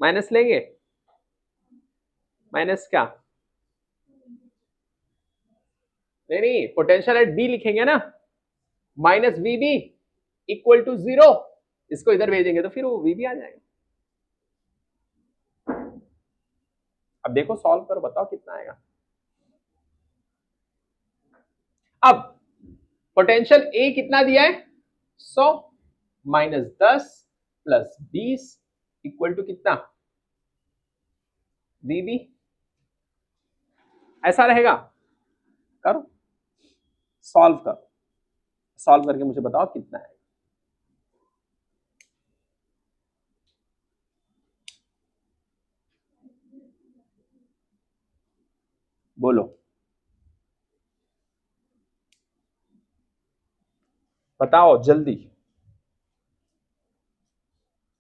A: माइनस लेंगे, माइनस क्या? नहीं नहीं, पोटेंशियल एट बी लिखेंगे ना, minus V B equal to 0, इसको इधर भेजेंगे तो फिर वो वी बी आ जाएगा। अब देखो सॉल्व करो, बताओ कितना आएगा। अब पोटेंशियल ए कितना दिया है? 100 माइनस 10 प्लस 20 इक्वल टू कितना? वीबी, ऐसा रहेगा। करो, सॉल्व करो, सॉल्व करके मुझे बताओ कितना है। बोलो, बताओ जल्दी।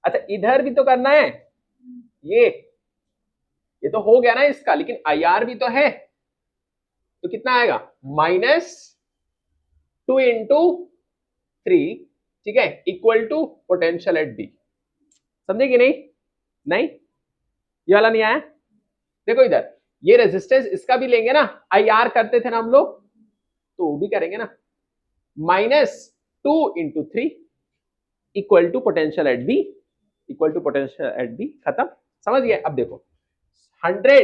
A: अच्छा इधर भी तो करना है, ये तो हो गया ना इसका, लेकिन आई आर भी तो है, तो कितना आएगा? -2 इंटू 3, ठीक है, equal to potential at B. समझे कि नहीं? नहीं, ये वाला नहीं आया? देखो इधर, ये रेजिस्टेंस इसका भी लेंगे ना, आई आर करते थे ना हम लोग, तो वो भी करेंगे ना, -2 into 3 equal to potential at B, equal to potential at B, खत्म। समझ गए? अब देखो 100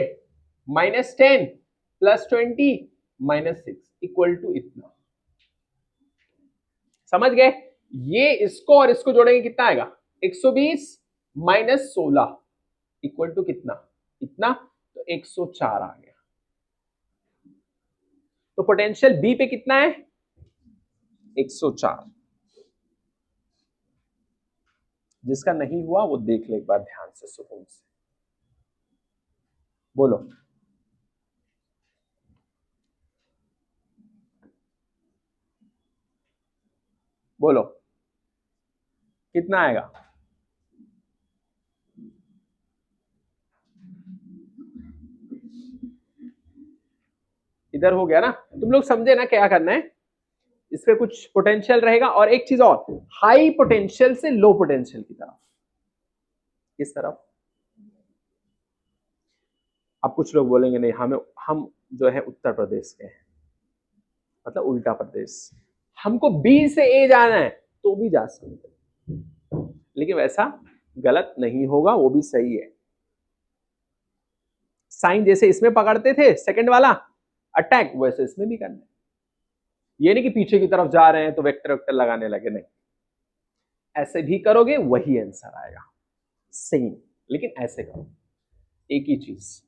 A: minus 10 plus 20 minus 6 equal to इतना। समझ गए? ये इसको और इसको जोड़ेंगे कितना आएगा? 120 माइनस 16 इक्वल टू कितना? इतना। तो 104 आ गया। तो पोटेंशियल बी पे कितना है? 104। जिसका नहीं हुआ वो देख ले एक बार ध्यान से, सुकून से बोलो। बोलो कितना आएगा? इधर हो गया ना? तुम लोग समझे ना क्या करना है? इस पे कुछ पोटेंशियल रहेगा और एक चीज और, हाई पोटेंशियल से लो पोटेंशियल की तरफ। किस तरफ? अब कुछ लोग बोलेंगे नहीं, हम जो है उत्तर प्रदेश के हैं, मतलब उल्टा प्रदेश, हमको बी से ए जाना है, तो भी जा सकते, लेकिन वैसा गलत नहीं होगा, वो भी सही है। साइन जैसे इसमें पकड़ते थे सेकंड वाला अटैक, वैसे इसमें भी करना है। ये नहीं कि पीछे की तरफ जा रहे हैं तो वेक्टर वेक्टर लगाने लगे, नहीं, ऐसे भी करोगे वही आंसर आएगा सेम, लेकिन ऐसे करो, एक ही चीज।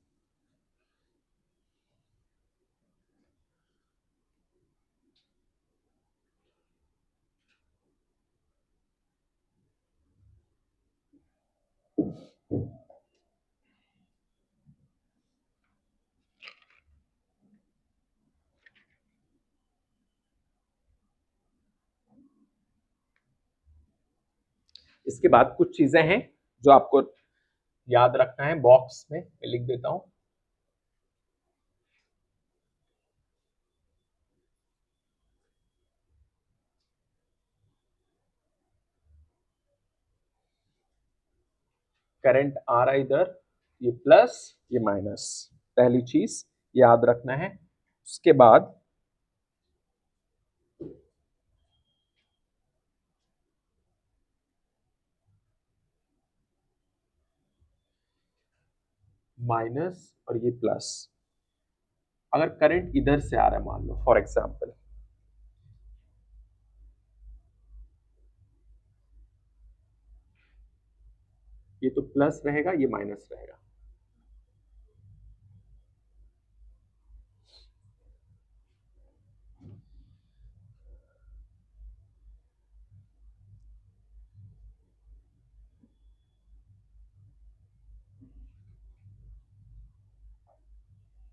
A: इसके बाद कुछ चीजें हैं जो आपको याद रखना है, बॉक्स में मैं लिख देता हूं। करंट आ रहा है इधर, ये प्लस ये माइनस, पहली चीज याद रखना है। उसके बाद माइनस और ये प्लस, अगर करंट इधर से आ रहा है मान लो फॉर एग्जांपल, ये तो प्लस रहेगा, ये माइनस रहेगा,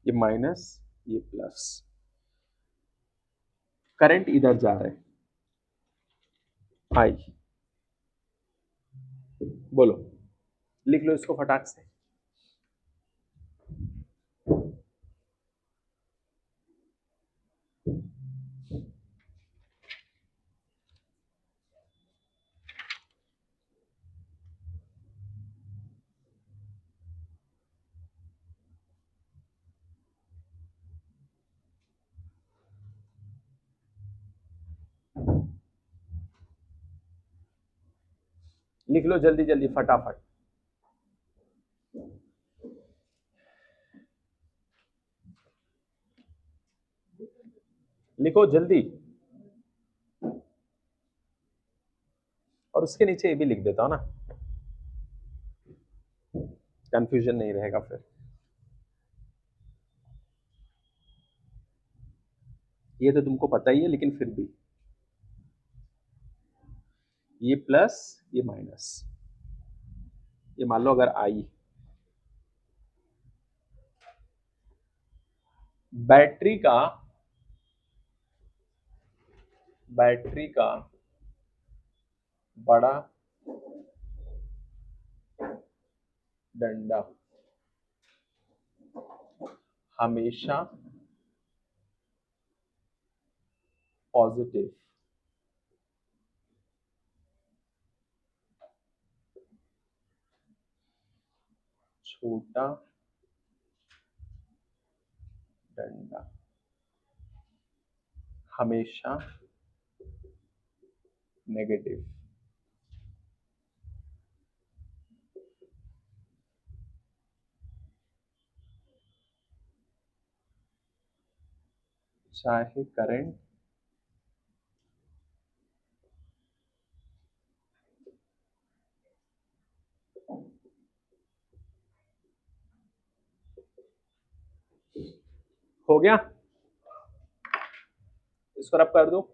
A: ये माइनस ये प्लस, करंट इधर जा रहा है आई। बोलो, लिख लो इसको फटाक से। लिख लो जल्दी जल्दी फटाफट, लिखो जल्दी। और उसके नीचे ये भी लिख देता हूं ना, कंफ्यूजन नहीं रहेगा फिर। ये तो तुमको पता ही है, लेकिन फिर भी ये प्लस ये माइनस, ये मान लो अगर आई, बैटरी का बड़ा डंडा हमेशा पॉजिटिव, छोटा डंडा हमेशा नेगेटिव। चाहे करंट हो गया, इसको रब कर दो।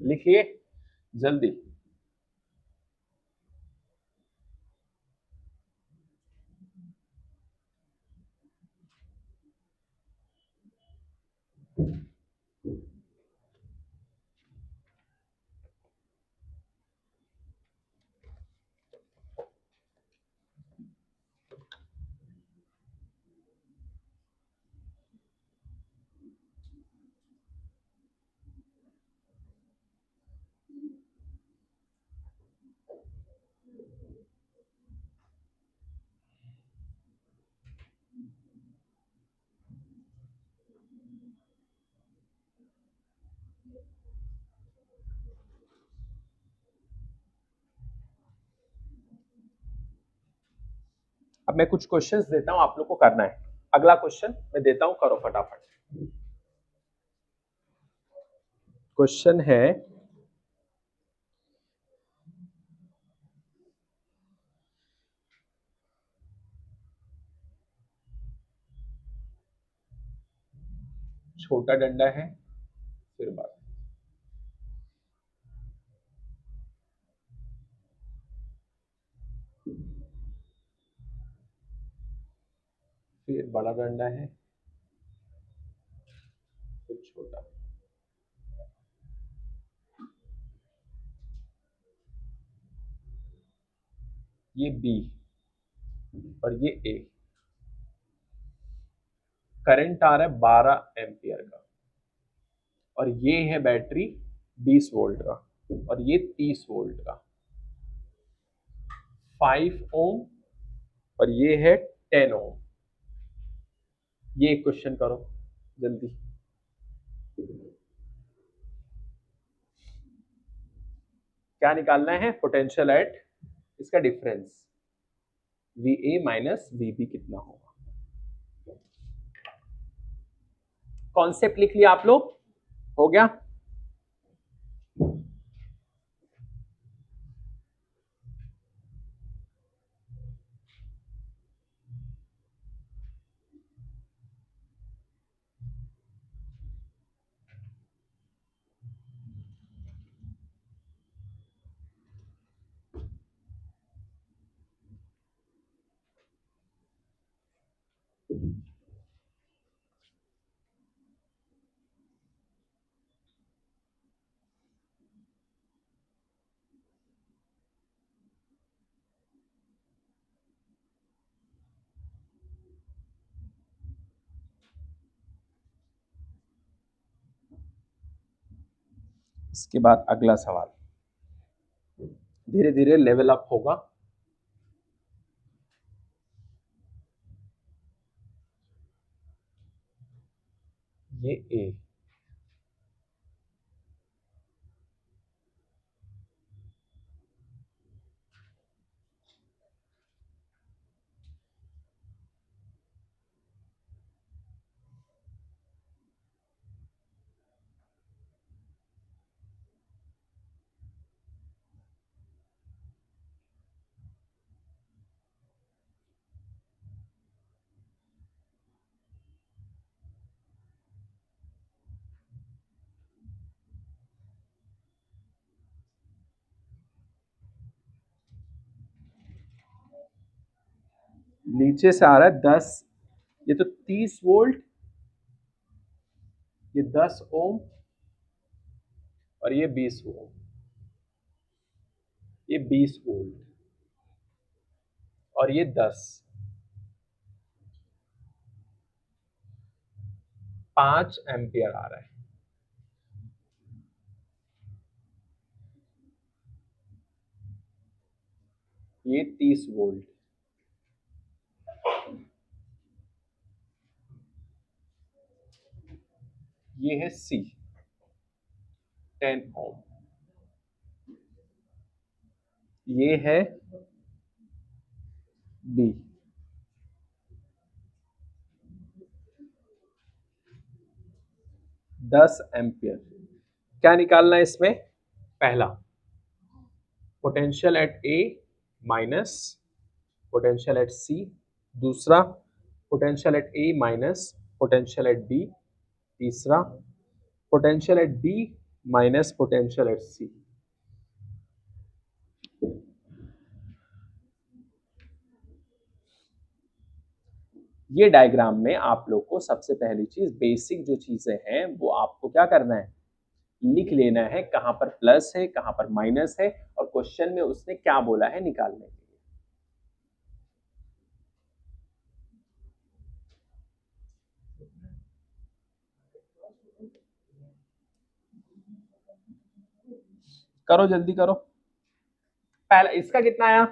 A: लिखिए जल्दी। अब मैं कुछ क्वेश्चंस देता हूं, आप लोग को करना है। अगला क्वेश्चन मैं देता हूं, करो फटाफट। क्वेश्चन है, छोटा डंडा है, फिर बात, फिर बड़ा डंडा है, फिर छोटा। ये बी और ये ए। करंट आ रहा है 12 एम्पियर का, और ये है बैटरी 20 वोल्ट का, और ये 30 वोल्ट का। 5 ओम और ये है 10 ओम। ये एक क्वेश्चन करो जल्दी। क्या निकालना है? पोटेंशियल एट इसका difference V A minus V B कितना होगा। कॉन्सेप्ट लिख लिया आप लोग? हो गया। इसके बाद अगला सवाल धीरे धीरे लेवल अप होगा। ये ए, नीचे से आ रहा है 10, ये तो 30 वोल्ट, ये 10 ओम और ये 20 ओम, ये 20 वोल्ट और ये 10, 5 एम्पियर आ रहा है। ये 30 वोल्ट, ये है सी 10 ओम, ये है बी 10 एम्पियर। क्या निकालना है इसमें? पहला potential at A minus potential at C, दूसरा potential at A minus potential at B, तीसरा potential at B minus potential at C. ये डायग्राम में आप लोग को सबसे पहली चीज बेसिक जो चीजें हैं वो आपको क्या करना है, लिख लेना है, कहां पर प्लस है कहां पर माइनस है और क्वेश्चन में उसने क्या बोला है निकालने के लिए। करो जल्दी करो। पहला इसका कितना आया,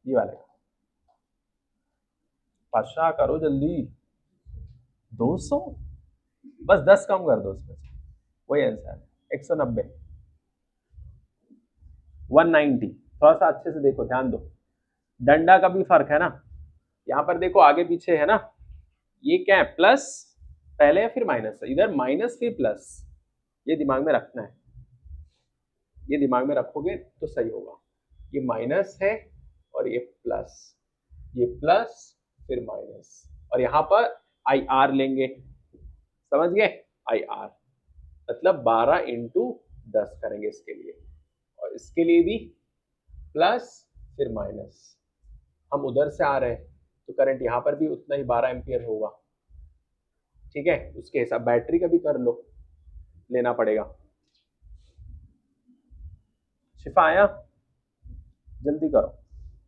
A: ये वाले का पाशा करो जल्दी, 200, बस 10 कम कर दो उसमें से, वही आंसर है 190, 190। थोड़ा सा अच्छे से देखो, ध्यान दो, डंडा का भी फर्क है ना, यहाँ पर देखो आगे पीछे है ना, ये क्या है प्लस पहले या फिर माइनस है, इधर माइनस फिर प्लस, ये दिमाग में रखना है, ये दिमाग में रखोगे तो सही होगा। ये माइनस है और ये प्लस फिर माइनस, और यहाँ पर आई आर लेंगे, समझ गए, आई आर मतलब 12 इंटू 10 करेंगे इसके लिए, और इसके लिए भी प्लस फिर माइनस, हम उधर से आ रहे हैं तो करंट यहाँ पर भी उतना ही 12 एम्पियर होगा, ठीक है, उसके हिसाब बैटरी का भी कर लो, लेना पड़ेगा। शिफा आया, जल्दी करो,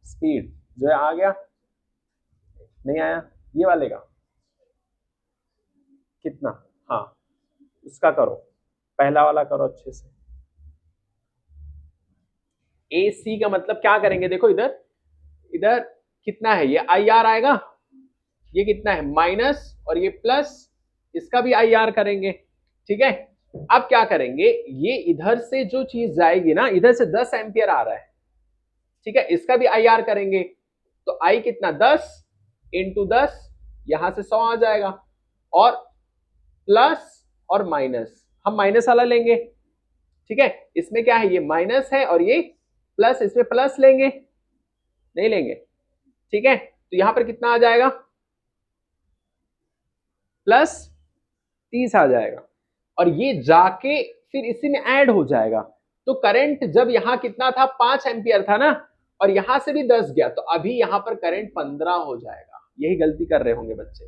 A: स्पीड जो है आ गया, नहीं आया, ये वाले का कितना, हाँ उसका करो, पहला वाला करो अच्छे से। ए सी का मतलब क्या करेंगे, देखो इधर इधर कितना है, ये आई आर आएगा, ये कितना है माइनस और ये प्लस, इसका भी आई आर करेंगे, ठीक है। अब क्या करेंगे, ये इधर से जो चीज जाएगी ना, इधर से 10 एम्पियर आ रहा है, ठीक है, इसका भी आई आर करेंगे, तो आई कितना 10 इंटू 10, यहां से 100 आ जाएगा, और प्लस और माइनस, हम माइनस वाला लेंगे, ठीक है, इसमें क्या है, ये माइनस है और ये प्लस, इसमें प्लस लेंगे, नहीं लेंगे, ठीक है, तो यहां पर कितना आ जाएगा, प्लस 30 आ जाएगा, और ये जाके फिर इसी में ऐड हो जाएगा, तो करंट जब यहां कितना था 5 एम्पियर था ना, और यहां से भी 10 गया, तो अभी यहां पर करंट 15 हो जाएगा, यही गलती कर रहे होंगे बच्चे,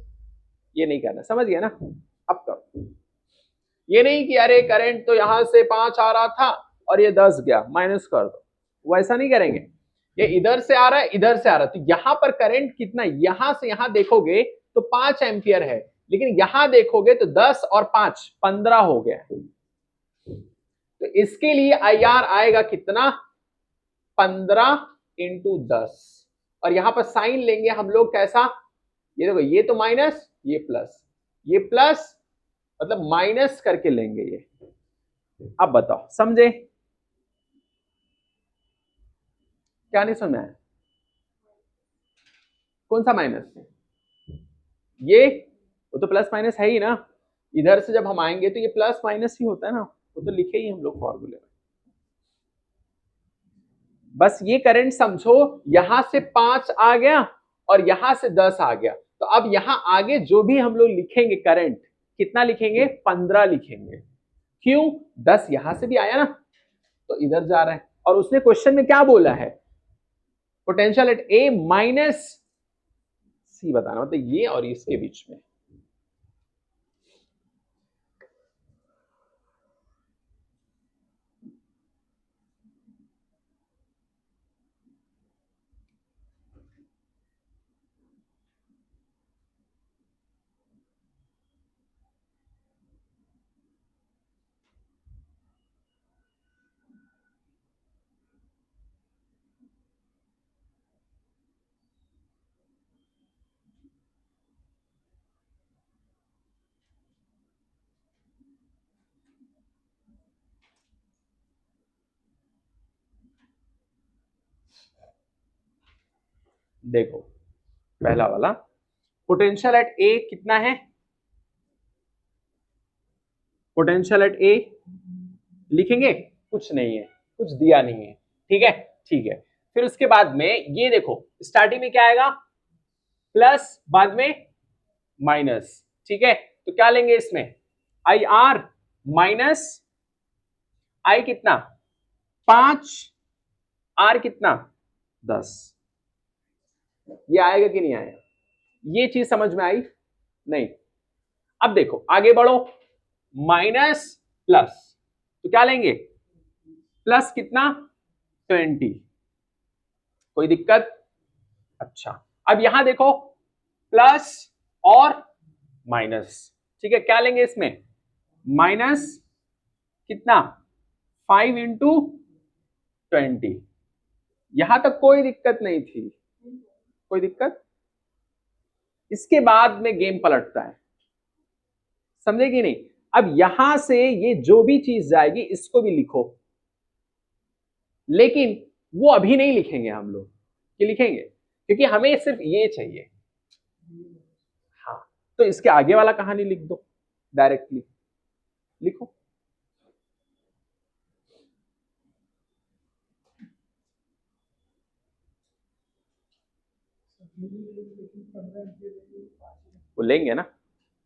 A: ये नहीं करना, समझ गया ना। अब करो, ये नहीं कि अरे करंट तो यहां से 5 आ रहा था और ये 10 गया, माइनस कर दो, वो ऐसा नहीं करेंगे, ये इधर से आ रहा है इधर से आ रहा है, तो यहां पर करंट कितना, यहां से यहां देखोगे तो 5 एम्पियर है, लेकिन यहां देखोगे तो 10 और 5 15 हो गया, तो इसके लिए आई आर आएगा कितना, 15 इंटू 10, और यहां पर साइन लेंगे हम लोग कैसा, ये देखो ये तो माइनस, ये प्लस मतलब माइनस करके लेंगे ये। अब बताओ समझे, क्या नहीं समझ में आया, कौन सा माइनस, ये वो तो प्लस माइनस है ही ना, इधर से जब हम आएंगे तो ये प्लस माइनस ही होता है ना, वो तो लिखे ही हम लोग फॉर्मूले में, बस ये करंट समझो, यहां से 5 आ गया और यहां से 10 आ गया, तो अब यहां आगे जो भी हम लोग लिखेंगे करंट कितना लिखेंगे, 15 लिखेंगे, क्यों, 10 यहां से भी आया ना, तो इधर जा रहा है, और उसने क्वेश्चन में क्या बोला है, पोटेंशियल एट ए माइनस सी बताना, मतलब ये और इसके बीच में, देखो पहला वाला पोटेंशियल एट ए कितना है, पोटेंशियल एट ए लिखेंगे, कुछ नहीं है, कुछ दिया नहीं है, ठीक है, ठीक है। फिर उसके बाद में ये देखो, स्टार्टिंग में क्या आएगा, प्लस, बाद में माइनस, ठीक है। तो क्या लेंगे इसमें, आई आर माइनस आई कितना 5, आर कितना 10। ये आएगा कि नहीं आएगा, ये चीज समझ में आई नहीं। अब देखो आगे बढ़ो, माइनस प्लस, तो क्या लेंगे, प्लस कितना 20, कोई दिक्कत, अच्छा। अब यहां देखो, प्लस और माइनस, ठीक है, क्या लेंगे इसमें, माइनस कितना 5 इंटू 20, यहां तक कोई दिक्कत नहीं थी, कोई दिक्कत। इसके बाद में गेम पलटता है, समझे कि नहीं। अब यहां से ये जो भी चीज जाएगी इसको भी लिखो, लेकिन वो अभी नहीं लिखेंगे हम लोग, कि लिखेंगे क्योंकि हमें सिर्फ ये चाहिए। हाँ, तो इसके आगे वाला कहानी लिख दो, डायरेक्टली लिखो। वो लेंगे ना,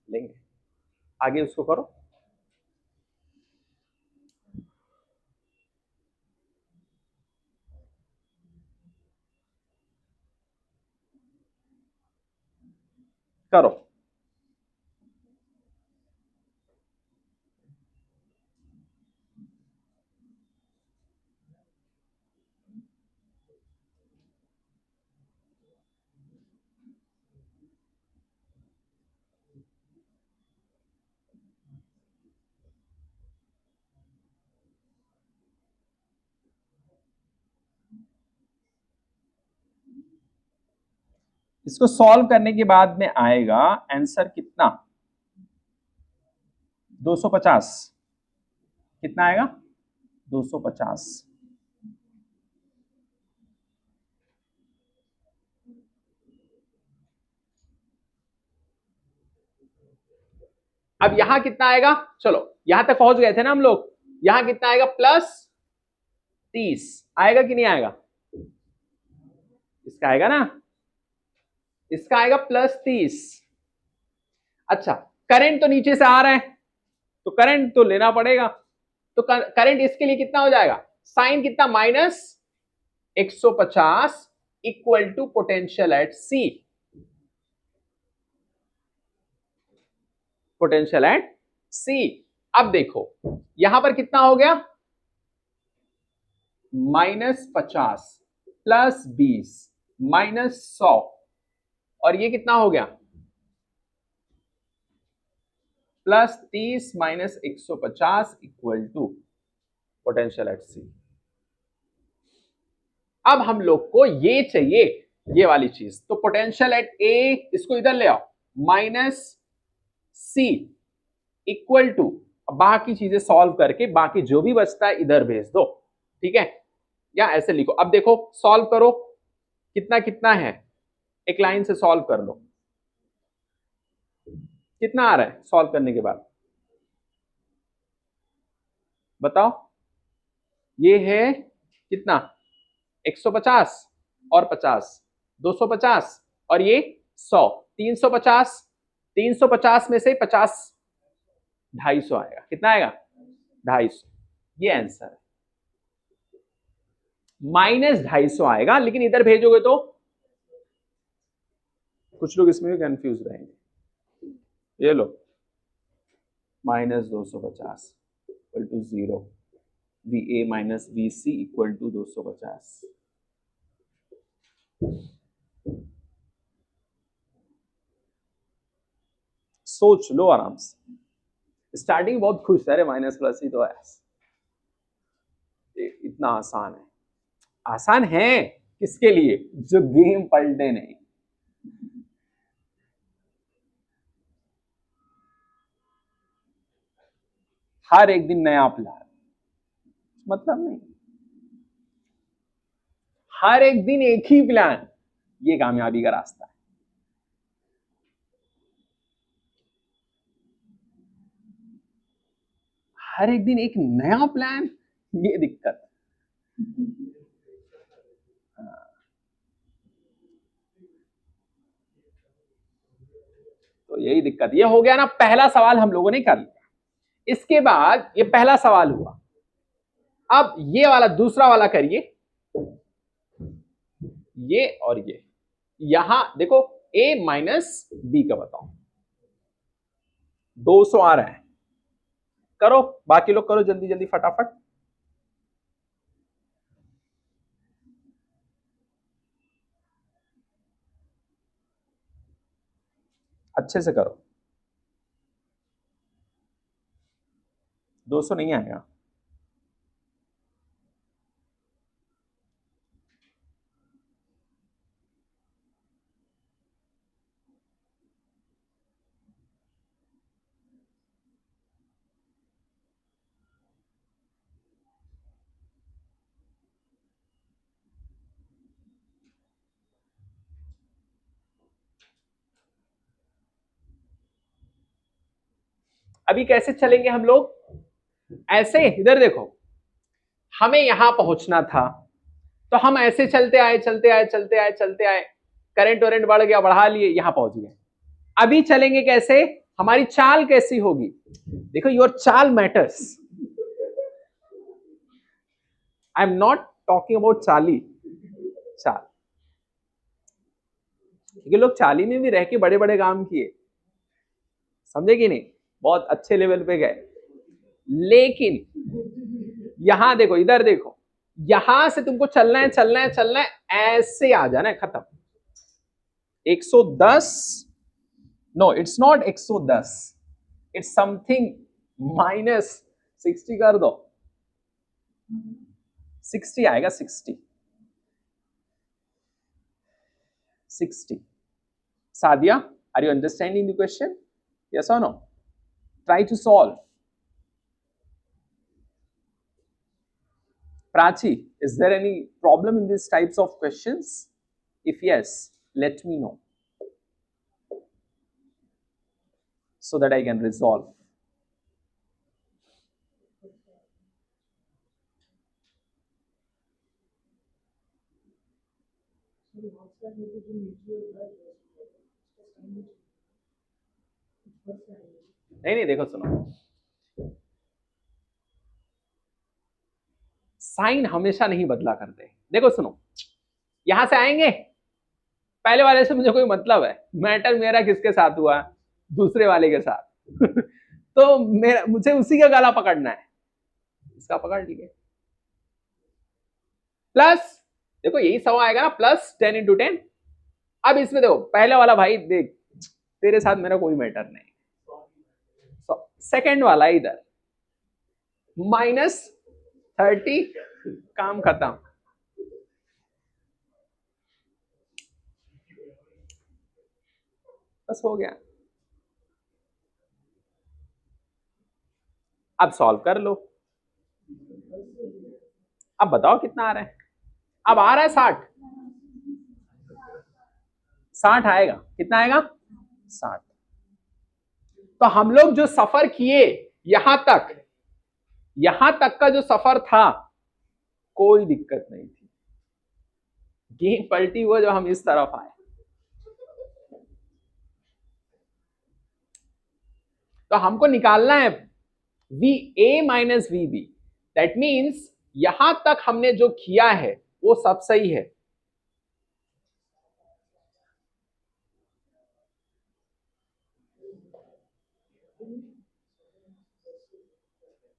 A: लेंगे, आगे उसको करो। करो, इसको सॉल्व करने के बाद में आएगा आंसर कितना 250, कितना आएगा 250। अब यहां कितना आएगा, चलो यहां तक पहुंच गए थे ना हम लोग, यहां कितना आएगा प्लस 30, आएगा कि नहीं आएगा, इसका आएगा ना, इसका आएगा प्लस 30। अच्छा, करंट तो नीचे से आ रहा है, तो करंट तो लेना पड़ेगा, तो करंट इसके लिए कितना हो जाएगा, साइन कितना minus 150 equal to potential at C, potential at C. अब देखो यहां पर कितना हो गया, -50 प्लस 20 -100, और ये कितना हो गया +30 -150 equal to potential at C. अब हम लोग को ये चाहिए, ये वाली चीज, तो पोटेंशियल एट ए, इसको इधर ले आओ, -C इक्वल टू, बाकी चीजें सॉल्व करके बाकी जो भी बचता है इधर भेज दो, ठीक है, या ऐसे लिखो। अब देखो सॉल्व करो, कितना कितना है, एक लाइन से सॉल्व कर लो, कितना आ रहा है सॉल्व करने के बाद बताओ, ये है कितना 150 और 50 250, और ये 100 350, 350 में से 50 250 आएगा, कितना आएगा 250, ये आंसर है, -250 आएगा, लेकिन इधर भेजोगे तो कुछ लोग इसमें भी कंफ्यूज रहेंगे, ये लो -250 equal to 0, VA minus VC equal to 250। सोच लो आराम से, स्टार्टिंग बहुत खुश है, अरे माइनस प्लस ही तो है, इतना आसान है, आसान है किसके लिए, जो गेम पलटे नहीं। हर एक दिन नया प्लान, मतलब नहीं, हर एक दिन एक ही प्लान, ये कामयाबी का रास्ता है। हर एक दिन एक नया प्लान, ये दिक्कत। तो यही दिक्कत, ये हो गया ना, पहला सवाल हम लोगों ने कर लिया। इसके बाद ये पहला सवाल हुआ, अब ये वाला दूसरा वाला करिए, ये और ये, यहां देखो a माइनस बी का बताओ, 200 आ रहा है, करो बाकी लोग करो जल्दी जल्दी फटाफट। अच्छे से करो, 200 नहीं आएगा। अभी कैसे चलेंगे हम लोग, ऐसे, इधर देखो, हमें यहां पहुंचना था, तो हम ऐसे चलते आए चलते आए चलते आए चलते आए, करंट वरेंट बढ़ गया, बढ़ा लिए, यहां पहुंच गए। अभी चलेंगे कैसे, हमारी चाल कैसी होगी, देखो योर चाल matters. I am not talking about चाली, चाल, क्योंकि लोग चाली में भी रह के बड़े बड़े काम किए, समझे कि नहीं, बहुत अच्छे लेवल पे गए, लेकिन यहां देखो, इधर देखो, यहां से तुमको चलना है चलना है चलना है, ऐसे आ जाना है, खत्म। 110, no it's not 110, it's something minus 60 कर दो, 60 आएगा, 60 60। Sadia, are you understanding the question, yes or no? Try to solve. Prachi, is there any problem in these types of questions? If yes, let me know so that I can resolve. नहीं नहीं, देखो सुनो, sign हमेशा नहीं बदला करते। देखो सुनो, यहां से आएंगे, पहले वाले से मुझे कोई मतलब है, मैटर मेरा किसके साथ हुआ, दूसरे वाले के साथ तो मेरा, मुझे उसी का गला पकड़ना है, इसका पकड़ लीजिए, प्लस, देखो यही 100 आएगा ना, प्लस 10 इंटू 10। अब इसमें देखो, पहले वाला भाई देख, तेरे साथ मेरा कोई मैटर नहीं, सेकंड वाला इधर -30, काम खत्म। बस हो गया, अब सॉल्व कर लो, अब बताओ कितना आ रहा है, अब आ रहा है 60, 60 आएगा, कितना आएगा, 60। तो हम लोग जो सफर किए यहां तक का जो सफर था, कोई दिक्कत नहीं थी, गेम पलटी हुआ जब हम इस तरफ आए। तो हमको निकालना है VA minus VB, that means यहां तक हमने जो किया है वो सब सही है,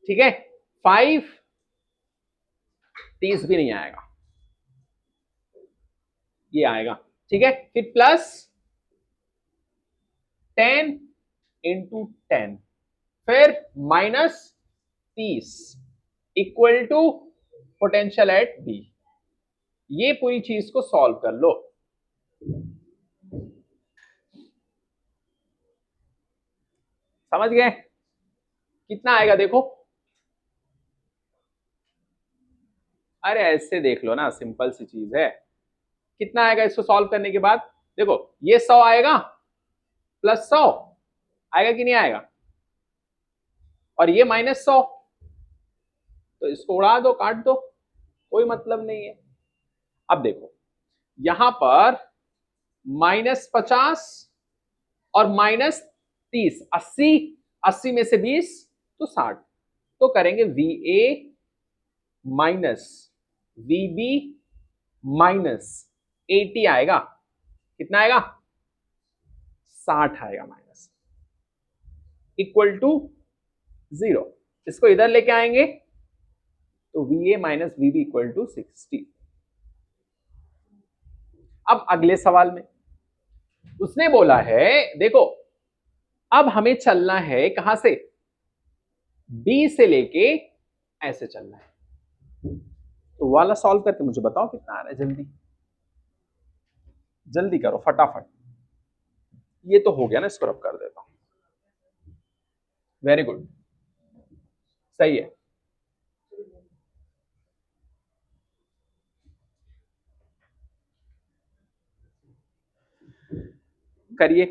A: ठीक है, 5 30 भी नहीं आएगा, ये आएगा, ठीक है, फिर प्लस 10 इंटू 10, फिर -30 equal to potential at B. ये पूरी चीज को सॉल्व कर लो, समझ गए, कितना आएगा देखो, अरे ऐसे देख लो ना, सिंपल सी चीज है, कितना आएगा इसको सॉल्व करने के बाद, देखो ये 100 आएगा, प्लस 100 आएगा कि नहीं आएगा, और ये -100, तो इसको उड़ा दो, काट दो, कोई मतलब नहीं है। अब देखो यहां पर -50 और -30, 80, 80 में से 20 तो 60, तो करेंगे VA माइनस VB माइनस 80 आएगा। कितना आएगा? 60 आएगा माइनस, इक्वल टू 0। इसको इधर लेके आएंगे तो VA minus VB equal to 60। अब अगले सवाल में उसने बोला है, देखो अब हमें चलना है कहां से, B से लेके ऐसे चलना है। तो वाला सॉल्व करके मुझे बताओ कितना आ रहा है, जल्दी जल्दी करो फटाफट। ये तो हो गया ना, इसको रब कर देता हूं। वेरी गुड, सही है। करिए।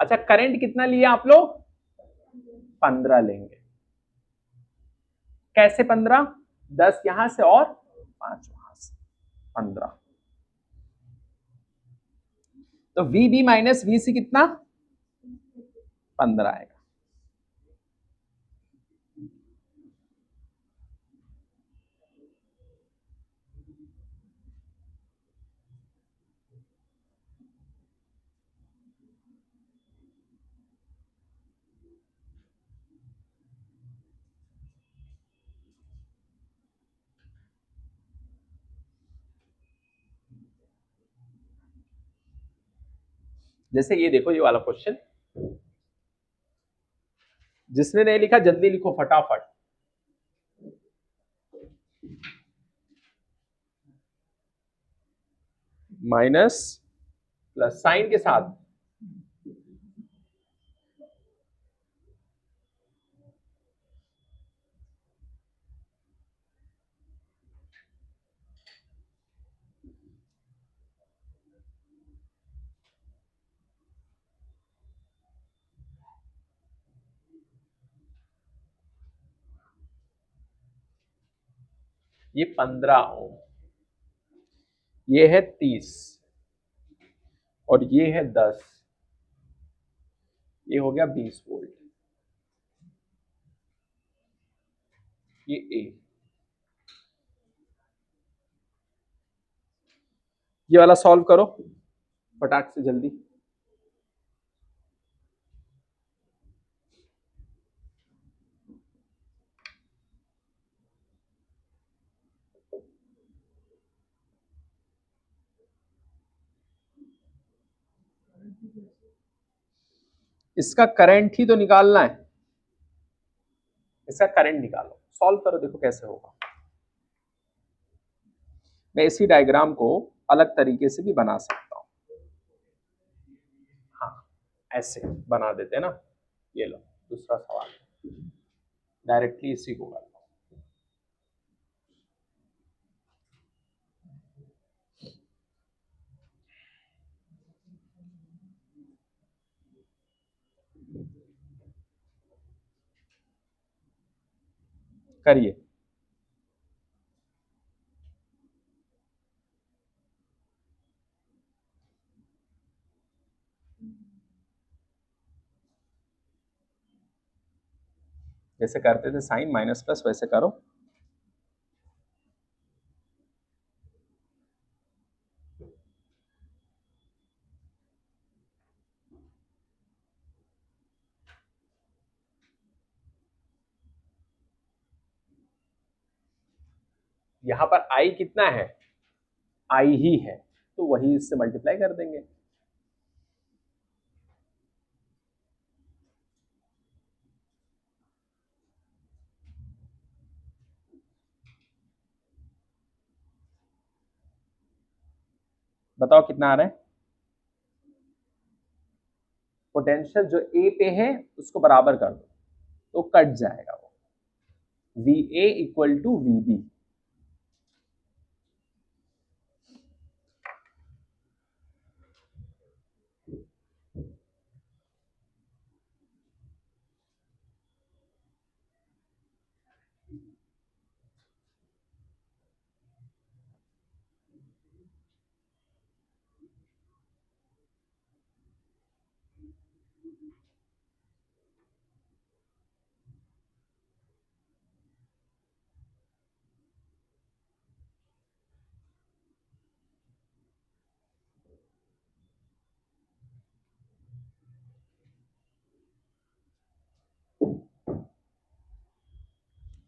A: अच्छा, करंट कितना लिया आप लोग? 15 लेंगे। कैसे 15? 10 यहां से और 5 वहां से, 15। तो VB माइनस VC कितना? 15 आएगा। जैसे ये देखो, ये वाला क्वेश्चन, जिसने नहीं लिखा जल्दी लिखो फटाफट। माइनस प्लस साइन के साथ ये 15 ओम, ये है 30 और ये है 10, ये हो गया 20 वोल्ट। ये ए, ये वाला सॉल्व करो फटाक से जल्दी। इसका करंट ही तो निकालना है, इसका करंट निकालो, सॉल्व करो, देखो कैसे होगा। मैं इसी डायग्राम को अलग तरीके से भी बना सकता हूं। हाँ, ऐसे बना देते हैं ना। ये लो दूसरा सवाल, डायरेक्टली इसी को कर लो। करिए। जैसे करते थे साइन माइनस प्लस, वैसे करो। यहां पर आई कितना है? आई ही है, तो वही इससे मल्टीप्लाई कर देंगे। बताओ कितना आ रहा है? पोटेंशियल जो ए पे है उसको बराबर कर दो, तो कट जाएगा वो। VA इक्वल टू VB,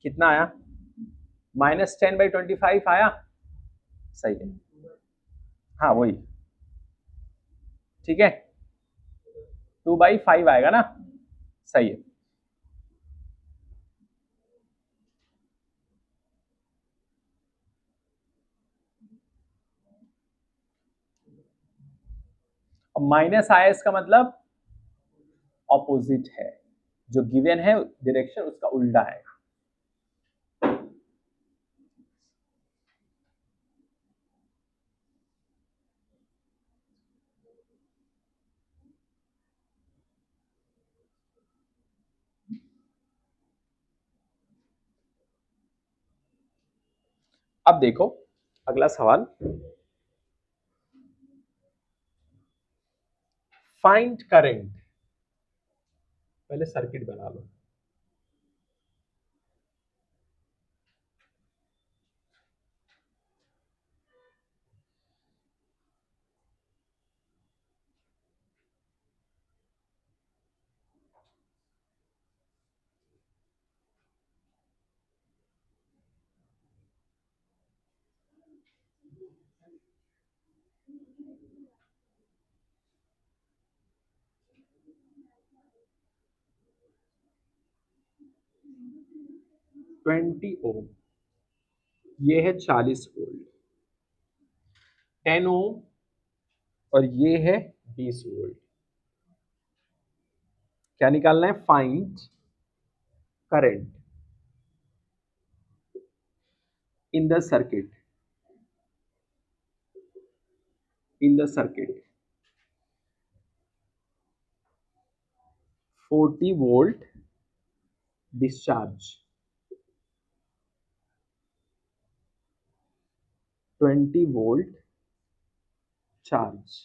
A: कितना आया? -10/25 आया। सही है, हाँ वही, ठीक है, 2/5 आएगा ना, सही है। अब माइनस आया इसका मतलब ऑपोजिट है, जो गिवन है डायरेक्शन उसका उल्टा है। अब देखो अगला सवाल, फाइंड करंट। पहले सर्किट बना लो। ट्वेंटी ओम, ये है 40 वोल्ट, 10 ओम, और ये है 20 वोल्ट। क्या निकालना है? Find current in the circuit, in the circuit 40 volt discharge, 20 volt charge.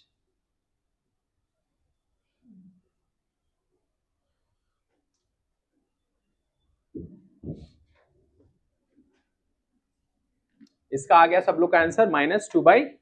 A: इसका आ गया सब लोग का आंसर -2/5।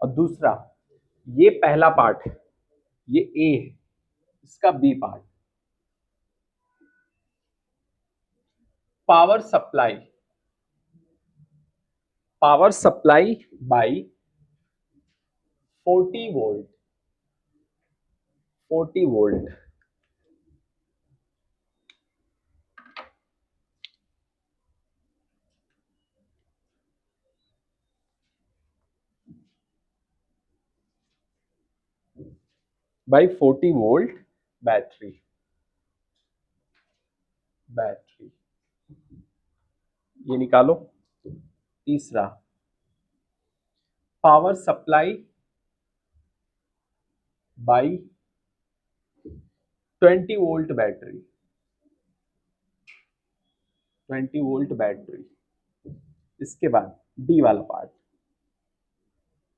A: और दूसरा, ये पहला पार्ट है, ये ए है, इसका B part, power supply, power supply by 40 volt, 40 volt by 40 volt battery, battery, ये निकालो। तीसरा, power supply by 20 volt battery, 20 volt battery. इसके बाद डी वाला part,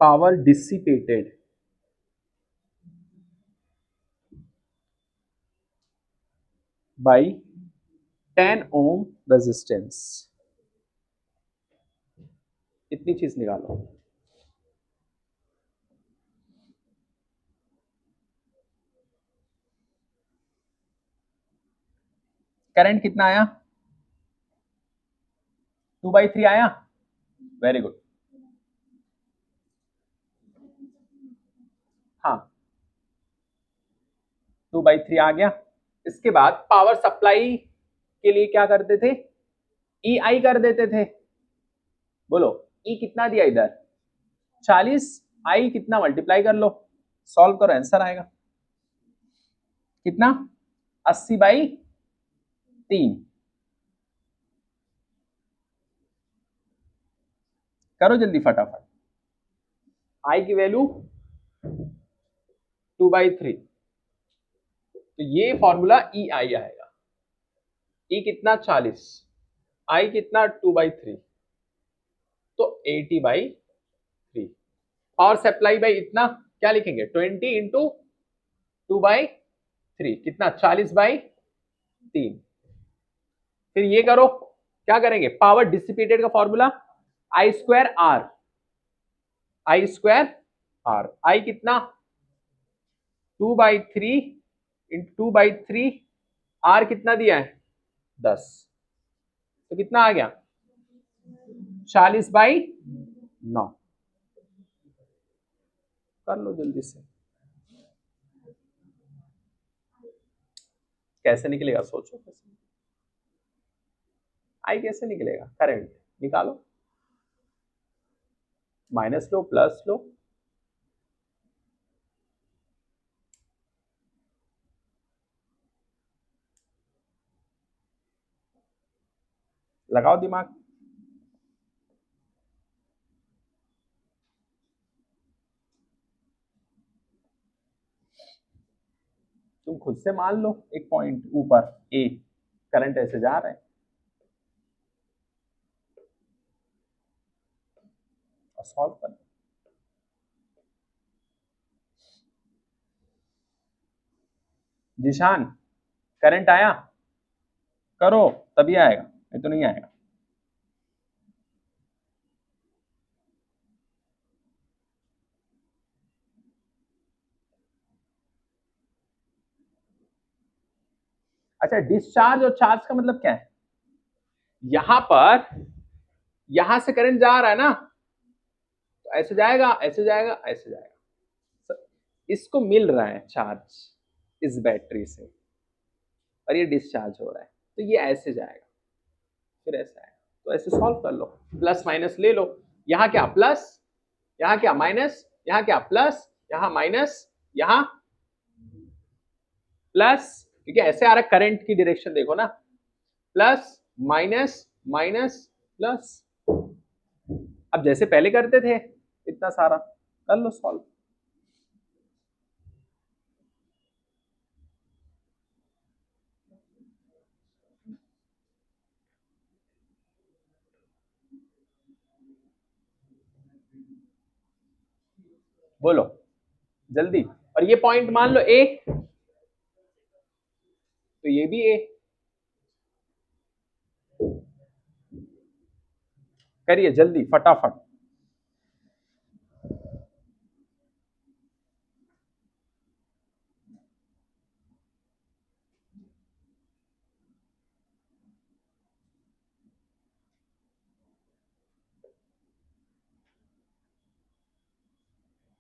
A: power dissipated by 10 ohm resistance. इतनी चीज निकालो। करंट कितना आया? 2/3 आया, वेरी गुड। हाँ, 2/3 आ गया। इसके बाद पावर सप्लाई के लिए क्या करते थे? ई आई कर देते थे। बोलो ई कितना दिया इधर? 40, आई कितना मल्टीप्लाई कर लो, सॉल्व करो, आंसर आएगा कितना? 80/3। करो जल्दी फटाफट। आई की वैल्यू 2/3, तो ये फॉर्मूला ई आई आएगा। ई कितना 40, आई कितना 2/3, तो 80/3। पावर सप्लाई बाई इतना क्या लिखेंगे 20 इंटू 2/3 कितना 40/3। फिर ये करो, क्या करेंगे पावर डिसिपेटेड का formula I square R, I square R, I कितना 2/3 इंटू 2/3, आर कितना दिया है 10, तो कितना आ गया 40/9। कर लो जल्दी से, कैसे निकलेगा सोचो कैसे, आई कैसे निकलेगा, करंट निकालो, माइनस लो प्लस लो, लगाओ दिमाग। तुम खुद से मान लो एक पॉइंट ऊपर ए, करंट ऐसे जा रहा है और सॉल्व कर। जिशान करंट आया, करो तभी आएगा, नहीं तो नहीं आएगा। अच्छा डिस्चार्ज और चार्ज का मतलब क्या है, यहां पर यहां से करंट जा रहा है ना, तो ऐसे जाएगा ऐसे जाएगा ऐसे जाएगा, इसको मिल रहा है चार्ज इस बैटरी से और ये डिस्चार्ज हो रहा है, तो ये ऐसे जाएगा फिर ऐसे आएगा, तो ऐसे सॉल्व कर लो, प्लस माइनस ले लो, यहाँ क्या प्लस, यहाँ क्या माइनस, यहाँ क्या प्लस, यहाँ माइनस, यहाँ प्लस, क्योंकि ऐसे आ रहा है करंट की डायरेक्शन देखो ना, प्लस माइनस माइनस प्लस। अब जैसे पहले करते थे इतना सारा, कर लो सॉल्व। बोलो जल्दी, और ये पॉइंट मान लो ए, तो ये भी ए, करिए जल्दी फटाफट।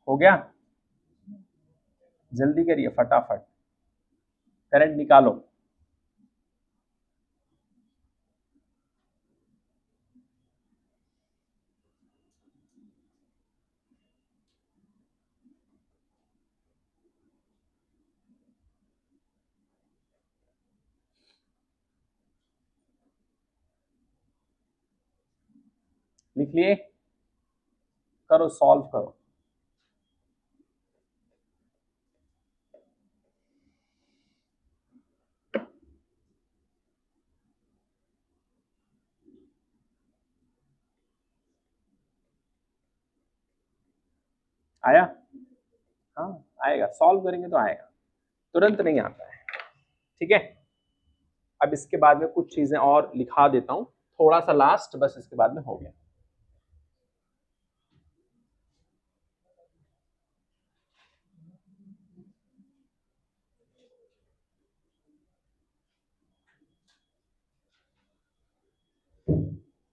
A: हो गया, जल्दी करिए फटाफट, करंट निकालो। लिख लिए, करो सॉल्व करो। आया, हाँ आएगा, सॉल्व करेंगे तो आएगा, तुरंत नहीं आता है। ठीक है, अब इसके बाद में कुछ चीजें और लिखा देता हूं, थोड़ा सा लास्ट, बस इसके बाद में हो गया।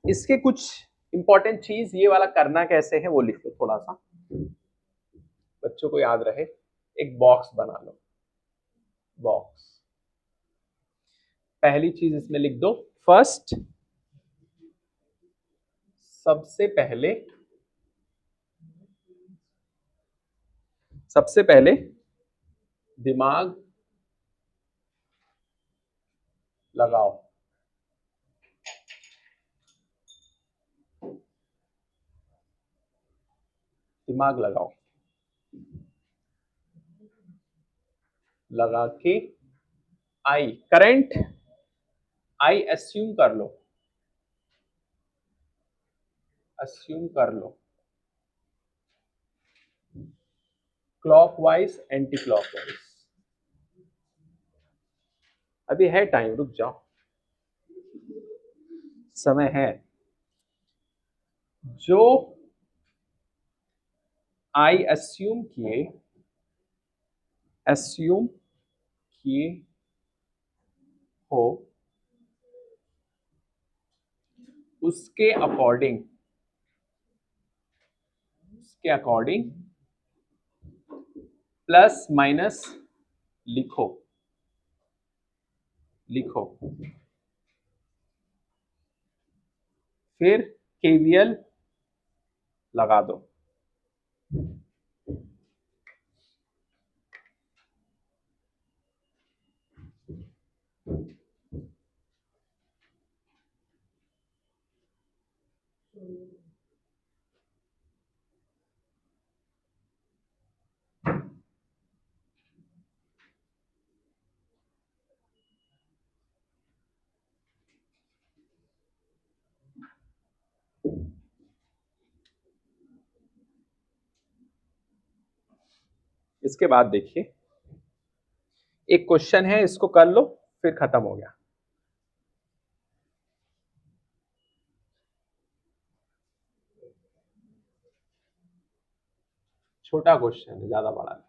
A: इसके कुछ इंपॉर्टेंट चीज, ये वाला करना कैसे है वो लिख लो थोड़ा सा, बच्चों को याद रहे। एक बॉक्स बना लो, बॉक्स, पहली चीज इसमें लिख दो फर्स्ट, सबसे पहले, सबसे पहले दिमाग लगाओ, दिमाग लगाओ, लगा के आई करंट आई अस्यूम कर लो, अस्यूम कर लो क्लॉकवाइज एंटी क्लॉकवाइज। अभी है टाइम, रुक जाओ, समय है। जो आई अस्यूम किए, अस्यूम किए हो उसके अकॉर्डिंग, उसके अकॉर्डिंग प्लस माइनस लिखो, लिखो, फिर केवीएल लगा दो। इसके बाद देखिए एक क्वेश्चन है, इसको कर लो फिर खत्म हो गया। छोटा क्वेश्चन है, ज्यादा बड़ा नहीं।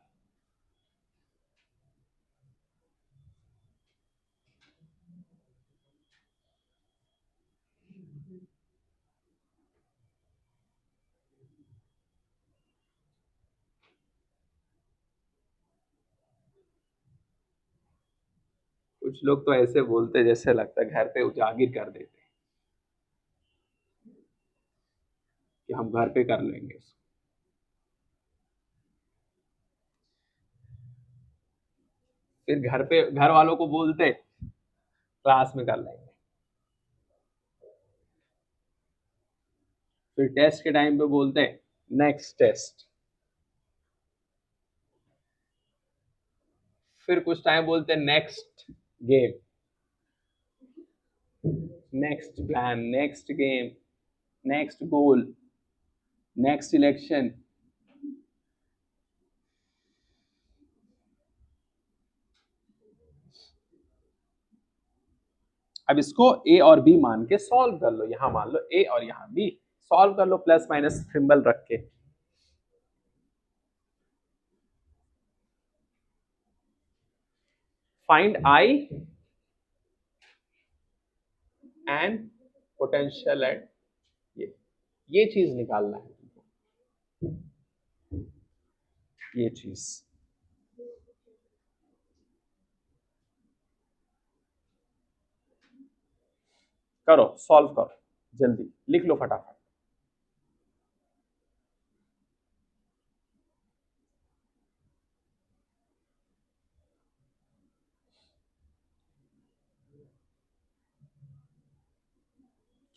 A: कुछ लोग तो ऐसे बोलते जैसे लगता है घर पे उजागिर कर देते कि हम घर पे कर लेंगे इसको। फिर घर पे घर वालों को बोलते क्लास में कर लेंगे, फिर टेस्ट के टाइम पे बोलते नेक्स्ट टेस्ट, फिर कुछ टाइम बोलते next game, next plan, next game, next गोल, नेक्स्ट इलेक्शन। अब इसको ए और बी मान के सॉल्व कर लो, यहां मान लो ए और यहां बी, सॉल्व कर लो प्लस माइनस सिंबल रख के। Find I and potential at, ये चीज निकालना है, ये चीज करो, सॉल्व करो, जल्दी लिख लो फटाफट।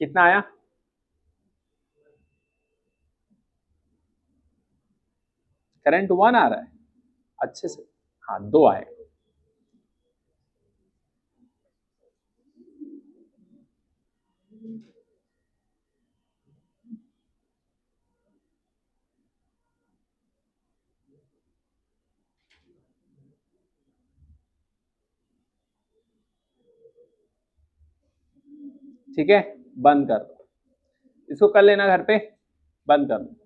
A: कितना आया? करंट 1 आ रहा है अच्छे से, हाँ 2 आए। ठीक है, बंद कर दो इसको, कर लेना घर पे, बंद कर दो।